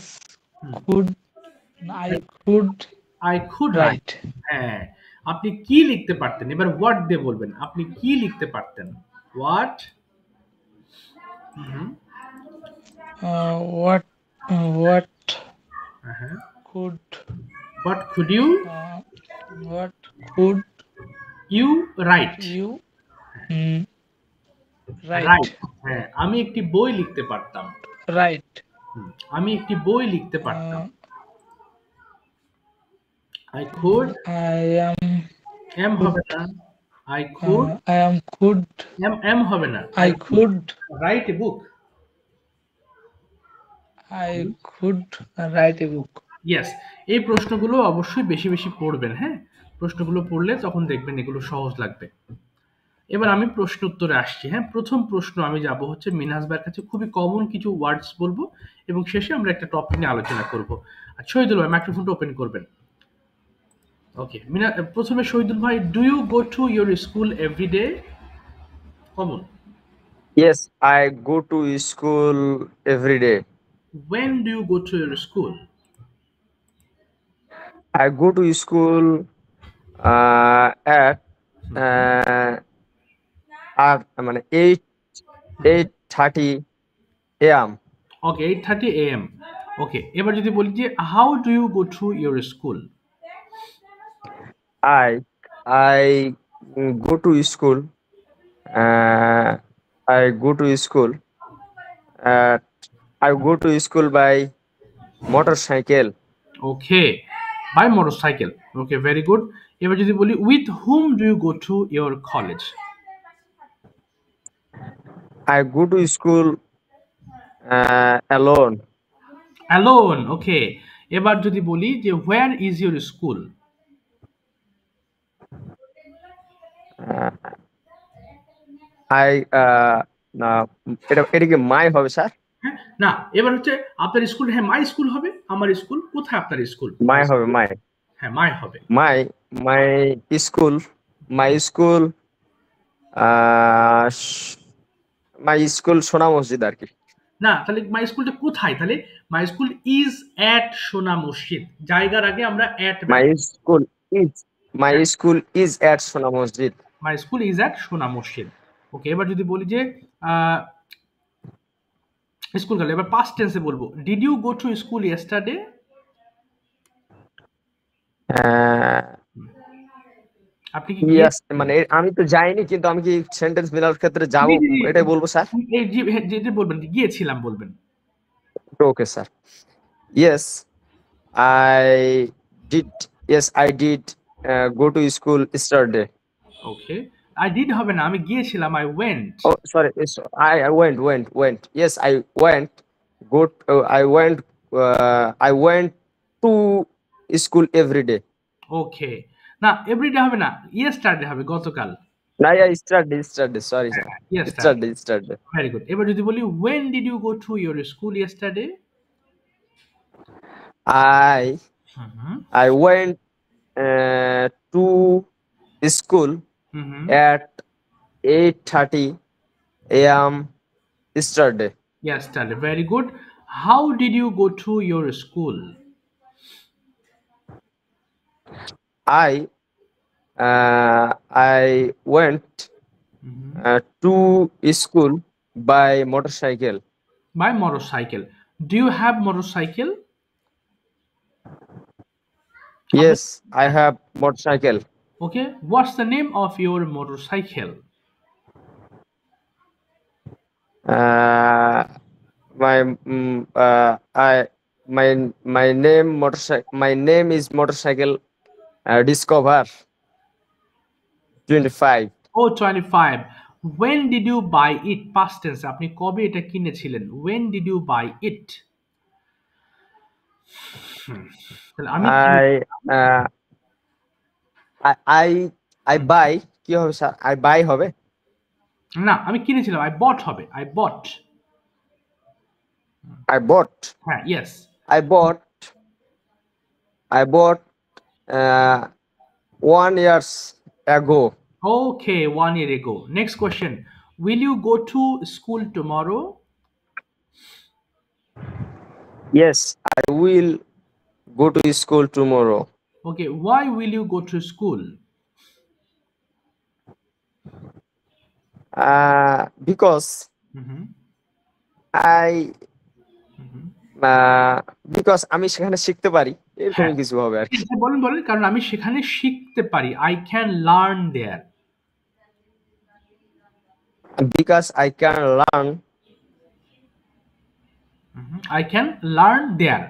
could, I could I could right. write. হ্যাঁ, আপনি কি লিখতে পারতেন, এবার হোয়াট দিয়ে বলবেন, আপনি কি লিখতে পারতেন? হোয়াট, What হ্যাঁ, could, what could you, what could you write. you write? Write, হ্যাঁ, আমি একটি বই লিখতে পারতাম। Write. আমি একটি বই লিখতে পারতাম। I could, I am, am হবে না, I could, I am could, am হবে না, I could, write a book. I could write a book. Yes, এই প্রশ্নগুলো অবশ্যই বেশি বেশি পড়বেন, হ্যাঁ, প্রশ্নগুলো পড়লে তখন দেখবেন এগুলো সহজ লাগবে। এবার আমি প্রশ্ন উত্তরে আসছি, হ্যাঁ। প্রথম প্রশ্ন আমি যাব হচ্ছে মিনহাজ ভাইয়ের কাছে, খুবই কমন কিছু ওয়ার্ডস বলবো এবং শেষে আমরা একটা টপিক নিয়ে আলোচনা করব। আর শহীদুল ভাই মাইক্রোফোনটা ওপেন করবেন। ওকে, প্রথমে শহীদুল ভাই, do you go to your school every day? Common. Yes, I go to school every day. When do you go to your school? I go to school at মানে 8:30 a.m. ওকে, 8:30 a.m. ওকে, এবার যদি বলি যে how do you go to your school? I go to school. I go to school. I go to school by motorcycle. ওকে, by motorcycle. Okay, very good. এবার যদি বলি with whom do you go to your college? I go to school alone. alone. Okay. এবার যদি বলি যে where is your school? Uh, I না এটা কি মাই হবে স্যার? হ্যাঁ, না এবার হচ্ছে আপনার স্কুল, হ্যাঁ মাই স্কুল হবে, আমার স্কুল, কোথায় আপনার স্কুল? মাই হবে মাই। হ্যাঁ মাই হবে। My my school my school my school Sona Masjid আর কি। না তাহলে মাই স্কুলটা কোথায়? তাহলে মাই স্কুল ইজ অ্যাট সোনা মসজিদ, জায়গার আগে আমরা at my school is my school is এট সোনা মসজিদ। মাই স্কুল ইজ অ্যাট সোনা মসজিদ। ওকে, এবার যদি বলি যে স্কুল গেল, এবার পাস্ট টেন্সে বলবো did you go to school yesterday? আপনি কি ইয়েস মানে আমি তো যাইনি, কিন্তু আমি কি সেন্টেন্স মেলার ক্ষেত্রে যাব এটাই বলবো স্যার? যেটা বলবেন গিয়েছিলাম বলবেন। Okay sir. Yes I did yes I did go to school yesterday. Okay, I did হবে না, আমি গিয়েছিলাম, I went. Oh, sorry. I went. Yes, I went. I went to school every day. ওকে, না everyday হবে না, yesterday হবে, গতকাল। No, yeah, yesterday. Sorry, sir. Yesterday, Yesterday. Very good. এবার যদি বলি when did you go to your school yesterday? I went to school at 8:30 a.m. yesterday. yesterday, very good. How did you go to your school? I went to school by motorcycle. By motorcycle. Do you have motorcycle? Yes, I have motorcycle. Okay, what's the name of your motorcycle? My name is motorcycle Discover 25. Oh, 25. When did you buy it? Past tense, আপনি কবে এটা কিনেছিলেন? When did you buy it? আমি buy কি হবে sir? I buy হবে না, আমি কিনেছিলাম, I bought হবে, I bought. হ্যাঁ, yes. I bought 1 years ago. Okay, 1 year ago. Next question. Will you go to school tomorrow? Yes, I will go to school tomorrow. Okay, why will you go to school? Because because আমি সেখানে শিখতে পারি, এরকম কিছু হবে আর কি। বলেন কারণ আমি সেখানে শিখতে পারি, I can learn there. Because I can learn there.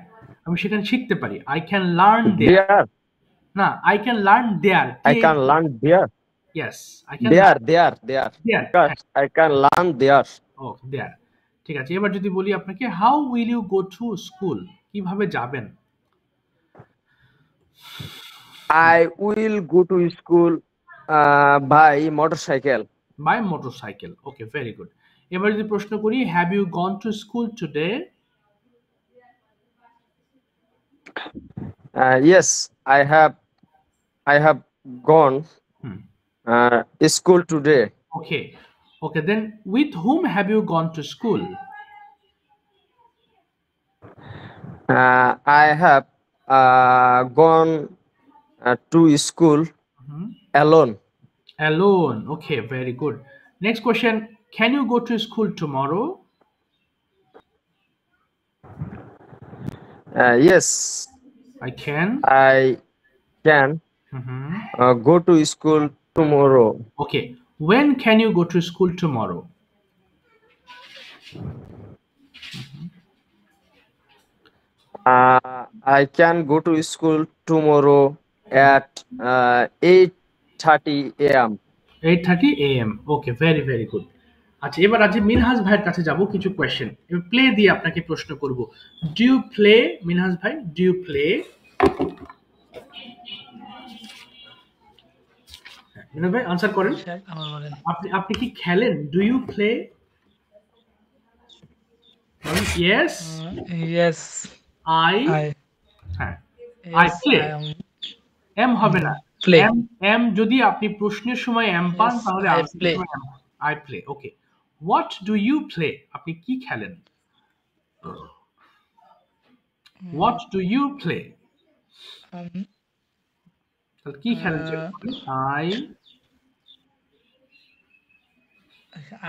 আমি সেখানে শিখতে পারি, I can learn there. না, I can learn there. I can learn there. Yes, I can there. Because I can learn there. Oh, there. ঠিক আছে, এবার যদি বলি আপনাকে how will you go to school? কিভাবে যাবেন? I will go to school by motorcycle. By motorcycle. Okay, very good. এবার যদি প্রশ্ন করি have you gone to school today? Yes, I have gone school today. Okay, then with whom have you gone to school? I have gone to school alone. Okay, very good. Next question, can you go to school tomorrow? Yes, I can go to school tomorrow. Okay, when can you go to school tomorrow? I can go to school tomorrow at 8:30 a.m. 8:30 AM, okay, very very good. আচ্ছা, এবার আজ মিনহাজ ভাইয়ের কাছে যাব কিছু question, এবার play দিয়ে আপনাকে প্রশ্ন করব। ডু ইউ প্লে, মিনহাজ ভাই, ডু ইউ প্লে? মিনহাজ ভাই আনসার করেন। স্যার আমার বলেন। আপনি আপনি কি খেলেন? Do you play? Yes, yes I, I হ্যাঁ, I yes play. I am am হবে না। প্লে। এম, এম যদি আপনি প্রশ্নের সময় এম পান ইয়েস তাহলে আই আনসারের প্লে। সময় am. I play, okay. What do you play? আপনি কি খেলেন? What do you play? তাহলে কি খেলেন সেটা বলেন। আই,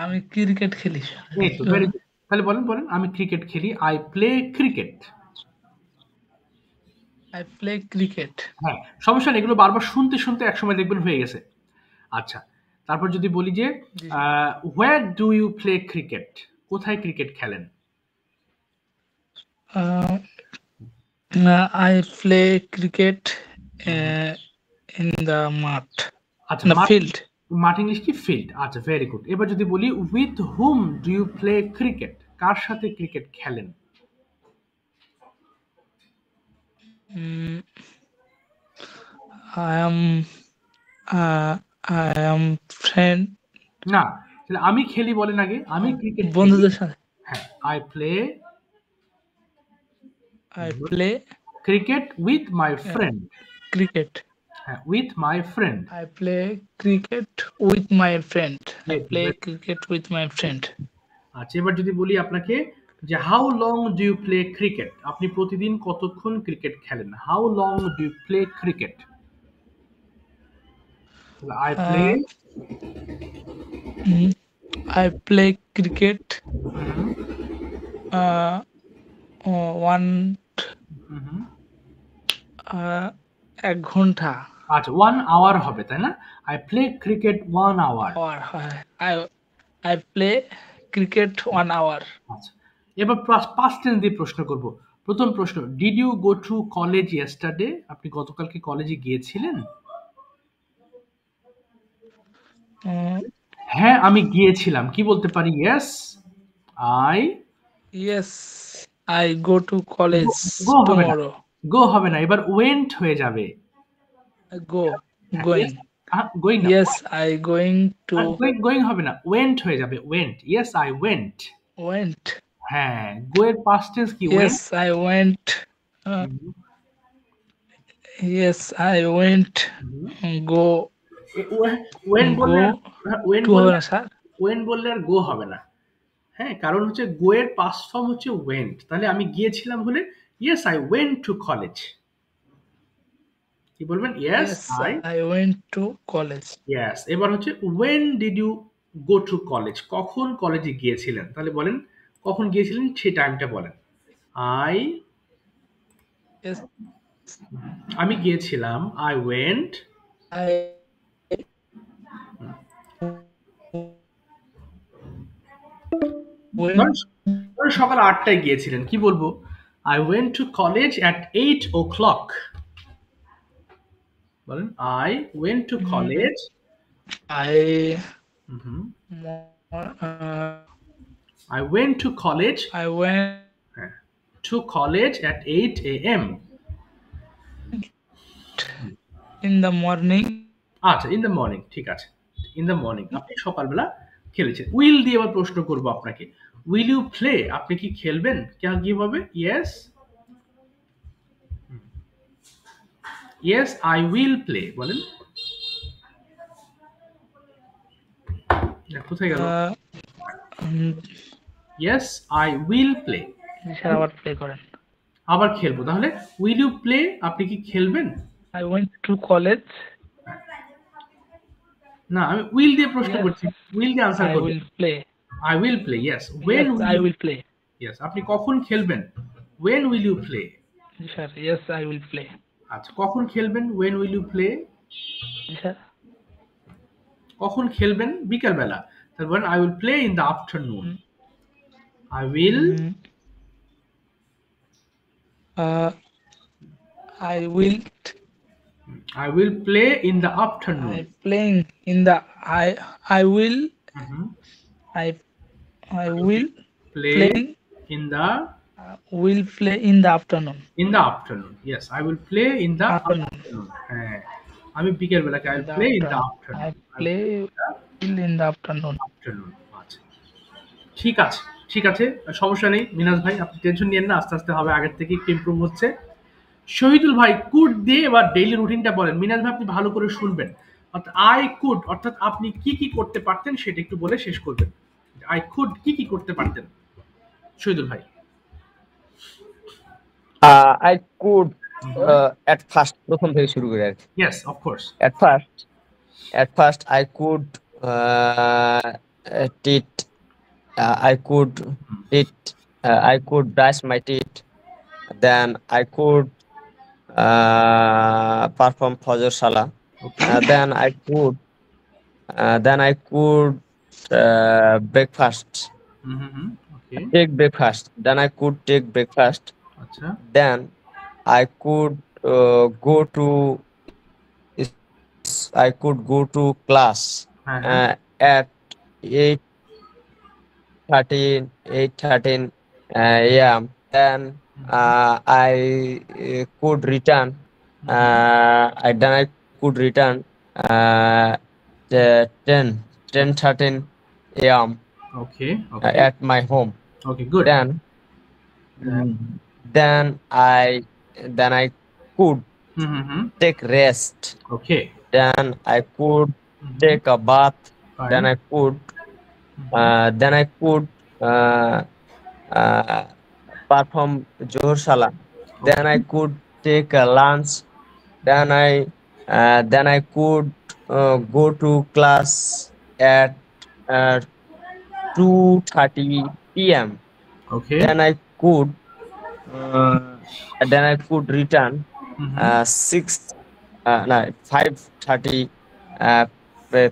আমি ক্রিকেট খেলি স্যার। এই তো ভেরি গুড। তাহলে বলেন বলেন, আমি ক্রিকেট খেলি। I play cricket. I play cricket. হ্যাঁ, সমস্যা নেই, এগুলো বারবার শুনতে শুনতে একসময় দেখবেন হয়ে গেছে। আচ্ছা, তারপর যদি বলি যে জি where do you play cricket? কোথায় ক্রিকেট খেলেন? I play cricket hmm. In the maath, আচ্ছা, দ্য মাঠ, ফিল্ড। মাঠ ইংলিশ কি ফিল্ড? আচ্ছা, ভেরি গুড। এবার যদি বলি with hmm do you play cricket? কার সাথে ক্রিকেট খেলেন? I am I am friend, না, তাহলে আমি খেলি বলেন আগে। আমি ক্রিকেট খেলি। বন্ধুদের সাথে। হ্যাঁ, I play I play cricket with my friend. Cricket. হ্যাঁ, with my friend. I play cricket with my friend. I এই তো play very- cricket with my friend. আচ্ছা, এবার যদি বলি আপনাকে যে how long do you play cricket? আপনি প্রতিদিন কতক্ষণ ক্রিকেট খেলেন? How long do you play cricket? I play, Uh, mm, I play cricket uh, 1 ঘন্টা। আচ্ছা, 1 আওয়ার হবে তাই না? I play cricket 1 hour. Hour. I play cricket 1 hour. আচ্ছা, এবার পাস্ট টেন্স দিয়ে প্রশ্ন করব। প্রথম প্রশ্ন, did you go to college yesterday? আপনি গতকালকে কলেজে গিয়েছিলেন? Uh, হ্যাঁ, আমি গিয়েছিলাম। কি বলতে পারি? Yes I. yes, I go to college গো হবে না, tomorrow. গো হবে না, এবার ওয়েন্ট হয়ে যাবে। I go, going. গোয়িং না, Yes, I going to going হবে না, ওয়েন্ট হয়ে যাবে। Went, yes I went. went. হ্যাঁ, গো এর পাস্ট টেন্স কি? Went. Yes, I went. Yes, I went. Go when বললে go ওয়েন to বললে হবে না স্যার। ওয়েন বললে আর গো হবে না। হ্যাঁ, কারণ হচ্ছে গো এর পাস্ট ফর্ম হচ্ছে ওয়েন্ট। তাহলে আমি গিয়েছিলাম হলে yes I went to college. কি বলবেন? Yes Yes, I. I went to college. ইয়েস। এবার হচ্ছে when did you go to college? কখন কলেজে গিয়েছিলেন? তাহলে বলেন কখন গিয়েছিলেন সেই টাইমটা বলেন। আই, Yes, আমি গিয়েছিলাম। I went. I went. ধরুন সকাল 8টায় গিয়েছিলেন, কি বলবো? I went to college at 8 o'clock। বলেন I went to college. I uh, I went to college I went to college at 8 a.m. in the morning. আচ্ছা, in the morning, ঠিক আছে। In the morning আপনি সকালবেলা খেলেছেন। Will দিয়ে আবার প্রশ্ন করবো আপনাকে। Will you play? আপনি কি খেলবেন? কিভাবে? Yes, yes I will play. বলেন কোথায় গেল? um, yes I will play. Sir আবার প্লে করেন। আবার খেলবো। তাহলে উইল ইউ প্লে? আপনি কি খেলবেন? I went to college. না, আমি উইল দিয়ে প্রশ্ন Yes, করছি, উইল দিয়ে আনসার I করবেন। will play. I will play, yes. When Yes, will I you? will play. Yes, আপনি কখন খেলবেন? When will you play? Sir yes, I will play. আচ্ছা, কখন খেলবেন? When will you play? Sir কখন খেলবেন? বিকাল বেলা। তাহলে বলেন I will play in the afternoon. I will I will I will play in the I afternoon. playing in the I will Mhm. I I will Play playing in the will play in the afternoon. afternoon. Yes, I will play in the Afternoon. afternoon. হ্যাঁ, আমি বিকেল বেলাকে I In will the play in the afternoon. afternoon. I I will play play in the will in the afternoon. afternoon. আচ্ছা, ঠিক আছে, ঠিক আছে, সমস্যা নেই মিনাজ ভাই, আপনি টেনশন নিয়েন না, আস্তে আস্তে হবে, আগের থেকে একটু ইমপ্রুভ হচ্ছে। শহীদুল ভাই কুড দিয়ে এবার ডেইলি রুটিনটা বলেন। মিনাজ ভাই আপনি ভালো করে শুনবেন। অর্থাৎ আই কুড অর্থাৎ আপনি কি কি করতে পারতেন সেটা একটু বলে শেষ করবেন। আই কুড কি কি করতে পারতেন শহীদুল ভাই? I could at first প্রথম থেকে শুরু করে আর কি। Yes, of course. At first I could teeth. I could eat. I could brush my teeth. Then I could perform Fajr Salah. Okay, Then I could breakfast. Okay, Take breakfast. Then I could take breakfast. আচ্ছা, Then I could go to I could go to class হ্যাঁ, হ্যাঁ, at 8:13 a.m. Then I could return. Then I could return uh, 10:13 a.m. Okay, okay, at my home. Okay, good. Then then I could take rest. Okay, Then I could take a bath. Then I could perform Johor Salah. Then I could take a lunch. Then I could go to class at 2:30 p.m. Okay, Then I could return 5:30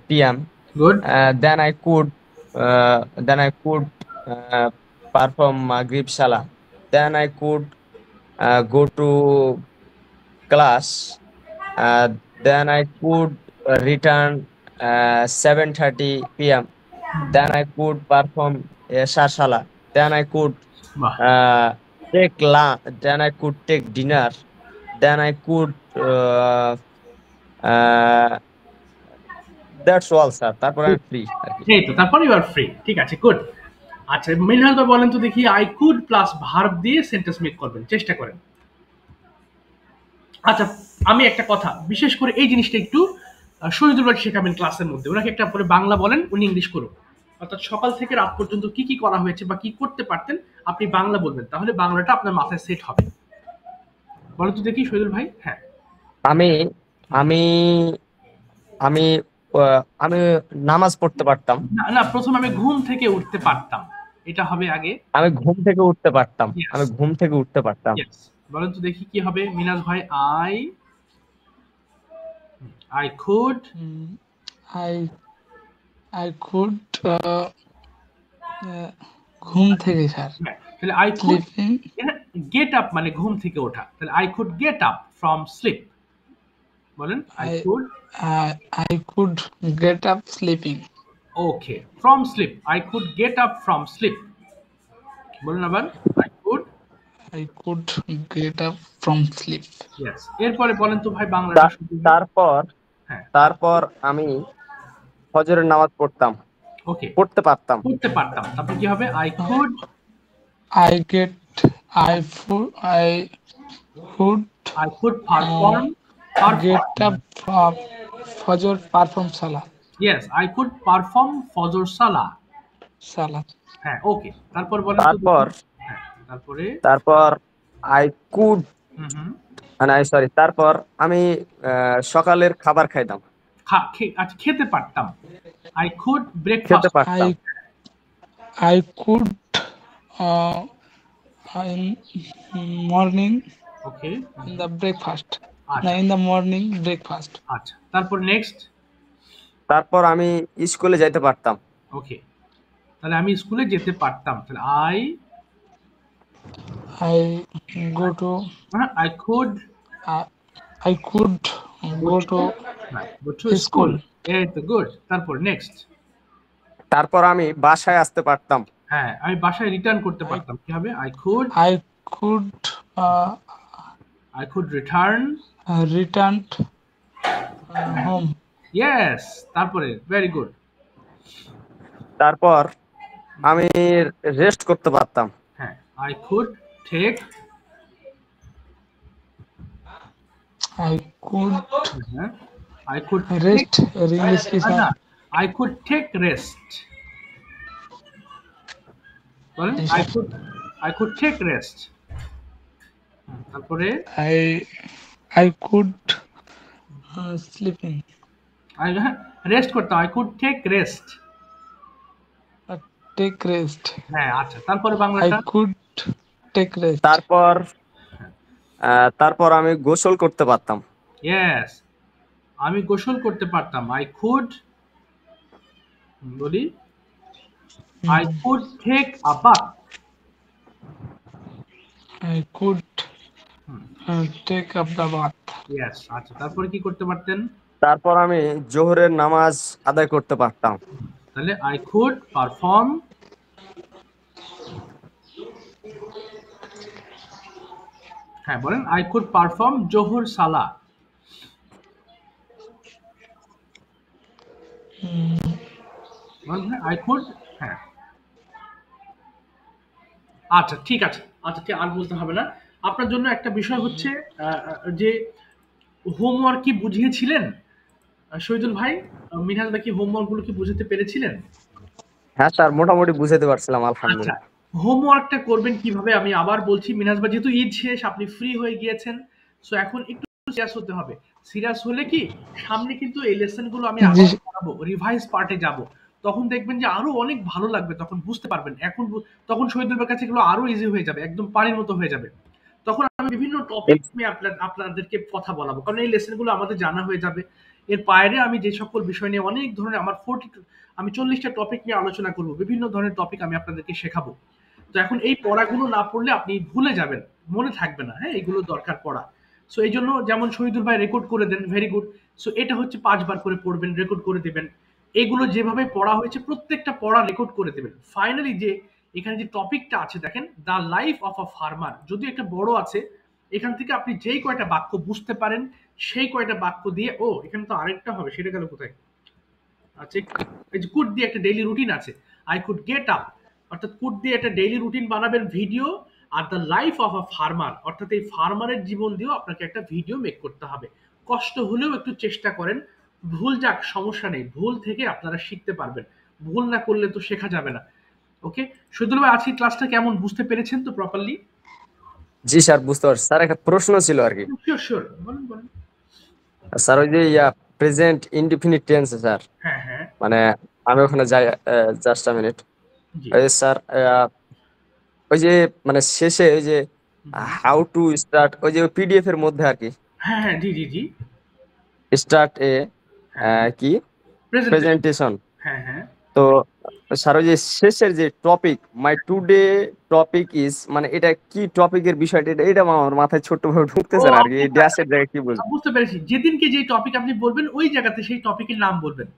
p.m. Good, Then I could perform Maghrib Salah. Then I could go to class. Then I could return 7:30 p.m. Then I could perform Isha Salah. Then I could বাহ, then I could take dinner. Then I could that's all, sir. তারপর আমি free আর কি। এই তো, তারপর you R free. ঠিক আছে, good. আচ্ছা মিনহাজ ভাই বলেন তো দেখি, আই কুড প্লাস ভার্ব দিয়ে সেন্টেন্স মেক করবেন, চেষ্টা করেন। আচ্ছা, আমি একটা কথা বিশেষ করে এই জিনিসটা একটু শহীদুল ভাই শেখাবেন ক্লাসের মধ্যে, ওনাকে একটা করে বাংলা বলেন, উনি ইংলিশ করুন। অর্থাৎ সকাল থেকে রাত পর্যন্ত কি কি করা হয়েছে বা কি করতে পারতেন আপনি বাংলা বলবেন, তাহলে বাংলাটা আপনার মাথায় সেট হবে। বলেন তো দেখি শহীদুল ভাই। হ্যাঁ, আমি আমি আমি আমি নামাজ পড়তে পারতাম। না না, প্রথমে আমি ঘুম থেকে উঠতে পারতাম, এটা হবে আগে। আমি ঘুম থেকে উঠতে পারতাম। Yes. আমি ঘুম থেকে উঠতে পারতাম। Yes. বলেন তো দেখি কি হবে মিনাজ ভাই। I could I could ঘুম থেকে স্যার তাহলে I could sleeping get up মানে ঘুম থেকে ওঠা, তাহলে I could get up from sleep। বলেন I could get up sleeping. Okay, from sleep, I could get up from sleep। বলুন আবার, I could get up from sleep. yes। এরপরে বলেন তো ভাই বাংলাটা শুধু। হ্যাঁ, তারপর আমি ফজরের নামাজ পড়তাম, ওকে, পড়তে পারতাম। করতে পারতাম, তারপর কি হবে? I could perform get up Fajr perform Salah. yes, I could perform Fajr Salah। হ্যাঁ, ওকে, তারপর বলেন তো দেখি। হ্যাঁ, তারপর আই কুড তারপর আমি সকালের খাবার খাইতাম, আচ্ছা খেতে পারতাম। I could খেতে breakfast। পারতাম। I could in morning okay, in the breakfast. আচ্ছা, In the morning breakfast. আচ্ছা, তারপর নেক্সট। তারপর আমি স্কুলে যাইতে পারতাম। ওকে, তাহলে আমি স্কুলে যেতে পারতাম, তাহলে I go to I could I could go to না, go to school। school. এই তো গুড। তারপর নেক্সট। তারপর আমি বাসায় আসতে পারতাম। হ্যাঁ, আমি বাসায় রিটার্ন করতে পারতাম। কি হবে? I could I could return return home. yes। তারপরে ভেরি গুড। তারপর আমি রেস্ট করতে পারতাম। হ্যাঁ, I could take I could হ্যাঁ, I could rest. English কি না, sir? I could take rest। বলেন জি, I sir. could take rest। তারপরে I could sleeping. রেস্ট করতাম। I could take rest। Take rest. হ্যাঁ, আচ্ছা। তারপরে I বাংলাটা? could take rest. তারপর আমি গোসল করতে পারতাম। ইয়েস, আমি গোসল করতে পারতাম। I could বলি I could take a bath। I could take up the bath. Yes, আচ্ছা। তারপরে কি করতে পারতেন? তারপর আমি জোহরের নামাজ আদায় করতে পারতাম। তাহলে I could perform হ্যাঁ, বলেন I could perform জোহর সালাহ। বলেন I could হ্যাঁ। আচ্ছা, ঠিক আছে। আচ্ছা, ঠিক আর বলতে হবে না। আপনার জন্য একটা বিষয় হচ্ছে যে হোমওয়ার্ক কি বুঝিয়েছিলেন শহীদুল ভাই? মিনহাজ ভাই কি হোমওয়ার্ক গুলো কি বুঝাতে পেরেছিলেন? হ্যাঁ স্যার, মোটামুটি বুঝাতে পারছিলাম আচ্ছা, আলহামদুলিল্লাহ। হোমওয়ার্কটা করবেন কিভাবে আমি আবার বলছি। মিনহাজ ভাই যেহেতু ঈদ শেষ, আপনি ফ্রি হয়ে গিয়েছেন, সো এখন একটু সিরিয়াস হতে হবে। সিরিয়াস হলে কি সামনে কিন্তু এই লেসন গুলো আমি আবার পড়াবো, রিভাইজ পার্টে যাব। তখন দেখবেন যে আরো অনেক ভালো লাগবে, তখন বুঝতে পারবেন। তখন শহীদুল ভাইয়ের কাছে এগুলো আরো ইজি হয়ে যাবে, একদম পানির মতো হয়ে যাবে। তখন আমি বিভিন্ন টপিক নিয়ে আপনাদেরকে কথা বলাবো, কারণ এই লেসন গুলো আমাদের জানা হয়ে যাবে। এর বাইরে আমি যে সকল বিষয় নিয়ে অনেক ধরনের আমার 40টা টপিক নিয়ে আলোচনা করব, বিভিন্ন ধরনের টপিক আমি আপনাদেরকে শেখাবো। তো এখন এই পড়াগুলো না পড়লে আপনি ভুলে যাবেন, মনে থাকবে না। হ্যাঁ, এগুলো দরকার পড়া। সো এই জন্য যেমন শহীদুল ভাই রেকর্ড করে দেন, ভেরি গুড। সো এটা হচ্ছে 5 বার করে পড়বেন, রেকর্ড করে দেবেন। এগুলো যেভাবে পড়া হয়েছে প্রত্যেকটা পড়া রেকর্ড করে দেবেন। ফাইনালি যে এখানে যে টপিকটা আছে দেখেন, the life of a farmer, যদি একটা বড় আছে, এখান থেকে আপনি যেই কয়টা বাক্য বুঝতে পারেন সেই কয়টা বাক্য দিয়ে, ও এখানে তো আরেকটা হবে, সেটা গেল কোথায়? আচ্ছা, এই যে কুড দিয়ে একটা ডেইলি রুটিন আছে, আই কুড গেট আপ, অর্থাৎ কুড দিয়ে একটা ডেইলি রুটিন বানাবেন video. Are the life of a farmer, অর্থাৎ এই ফার্মারের জীবন দিয়েও আপনাকে একটা ভিডিও মেক করতে হবে। কষ্ট হলেও একটু চেষ্টা করেন। ভুল যাক, সমস্যা নেই, ভুল থেকে আপনারা শিখতে পারবেন। ভুল না করলে তো শেখা যাবে না। ওকে শহীদুল ভাই, আজকে ক্লাসটা কেমন, বুঝতে পেরেছেন তো প্রপারলি? জি স্যার, বুঝতে পারছি। স্যার, একটা প্রশ্ন ছিল আর কি। শিওর শিওর, বলুন বলুন। স্যার, ওই যে প্রেজেন্ট ইনডিফিনিট টেন্স স্যার, হ্যাঁ হ্যাঁ, মানে আমি ওখানে যাই, জাস্ট আ মিনিট। জি। ওই যে স্যার, ওই যে মানে শেষে ওই যে হাউ টু স্টার্ট, ওই যে পিডিএফ এর মধ্যে আর কি, হ্যাঁ হ্যাঁ, জি জি জি। স্টার্ট এ হ্যাঁ, কি প্রেজেন্টেশন। প্রেজেন্টেশন। হ্যাঁ হ্যাঁ, তো স্যার, ওই যে শেষের যে topic, my today topic is, মানে এটা কি টপিকের বিষয়টা, এটা আমার মাথায় ছোট্ট ভাবে ঢুকতেছে না আর কি। এই ড্যাশের জায়গায় কি বলবো? বুঝতে পেরেছি। যেদিনকে যে টপিক আপনি বলবেন ওই জায়গাতে সেই টপিকের নাম বলবেন।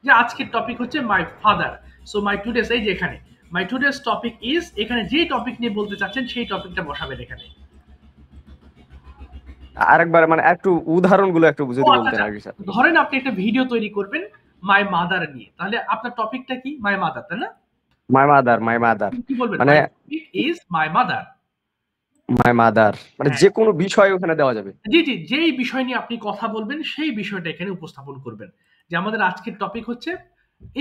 যে আজকের টপিক হচ্ছে my father, so my today's, এই যে এখানে মাই টুডেস টপিক ইজ, এখানে যে টপিক নিয়ে বলতে চাচ্ছেন সেই টপিকটা বসাবেন এখানে। আরেকবার মানে একটু উদাহরণগুলো একটু ও যদি আচ্ছা বলতেন আচ্ছা, আর কি স্যার। ধরেন আপনি একটা ভিডিও তৈরি করবেন মাই মাদার নিয়ে, তাহলে আপনার টপিকটা কি? মাই মাদার, তাই না? মাই মাদার কি বলবেন? মানে my topic is my mother. My mother মানে হ্যাঁ, যে কোনো বিষয় ওখানে দেওয়া যাবে। জি জি, যেই বিষয় নিয়ে আপনি কথা বলবেন সেই বিষয়টা এখানে উপস্থাপন করবেন। যে আমাদের আজকের টপিক হচ্ছে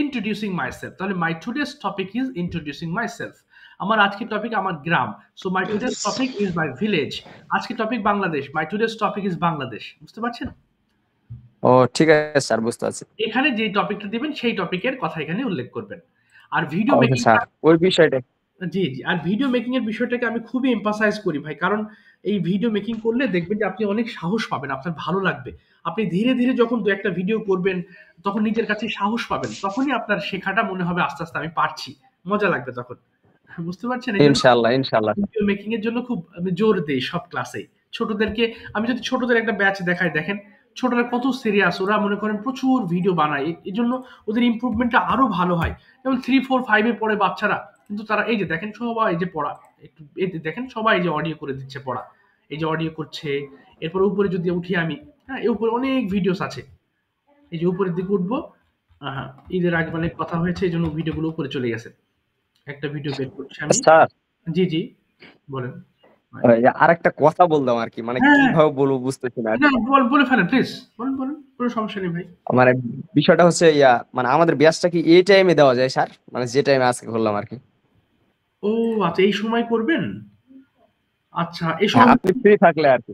ইন্ট্রোডিউসিং মাইসেলফ, তাহলে my today's topic is introducing myself. আমার আজকের টপিক আমার গ্রাম, so my today's topic is my village. আজকের topic Bangladesh, my today's topic is Bangladesh. বুঝতে পারছেন? ও ঠিক আছে স্যার, বুঝতে পারছি। এখানে যে টপিকটা দিবেন সেই টপিকের কথা এখানে উল্লেখ করবেন। আর ভিডিও ওকে মেকিং, স্যার, ওই বিষয়টা। জি জি, আর ভিডিও মেকিং এর বিষয়টাকে আমি খুবই এমফাসাইজ করি ভাই, কারণ এই ভিডিও মেকিং করলে দেখবেন যে আপনি অনেক সাহস পাবেন, আপনার ভালো লাগবে। আপনি ধীরে ধীরে যখন দু একটা ভিডিও করবেন, তখন নিজের কাছে সাহস পাবেন, তখনই আপনার শেখাটা মনে হবে আস্তে আস্তে আমি পারছি, মজা লাগবে তখন। বুঝতে পারছেন? এই জন্য ইনশাআল্লাহ ইনশাআল্লাহ। ভিডিও মেকিং এর জন্য খুব আমি জোর দেই সব ক্লাসে। ছোটদেরকে আমি যদি ছোটদের একটা ব্যাচ দেখাই, দেখেন ছোটরা কত সিরিয়াস, ওরা মনে করেন প্রচুর ভিডিও বানায়, এই জন্য ওদের ইমপ্রুভমেন্টটা আরো ভালো হয়। যেমন 3, 4, 5 এ পড়ে বাচ্চারা, কিন্তু তারা এই যে দেখেন সবাই এই যে পড়া, একটু এই যে দেখেন সবাই এই যে অডিও করে দিচ্ছে পড়া, এই যে অডিও করছে। এরপর উপরে যদি উঠি আমি, হ্যাঁ এর উপরে অনেক ভিডিওস আছে, এই যে উপরের দিকে উঠবো, হ্যাঁ ঈদের আগে মানে কথা হয়েছে এই জন্য ভিডিওগুলো উপরে চলে গেছে। একটা ভিডিও বের করছি আমি। স্যার জি জি বলেন। আর একটা কথা বলতাম আর কি, মানে হ্যাঁ হ্যাঁ, কিভাবে বলবো বুঝতেছি না আর না কি। বলে ফেলেন প্লিজ, বলেন বলেন, কোনো সমস্যা নেই ভাই। মানে বিষয়টা হচ্ছে মানে আমাদের ব্যাচটা কি এই টাইমে দেওয়া যায় স্যার, মানে যে টাইমে আজকে করলাম আর কি? ও আচ্ছা, এই সময় করবেন? আচ্ছা এই হ্যাঁ সময় আপনি ফ্রি থাকলে আর কি।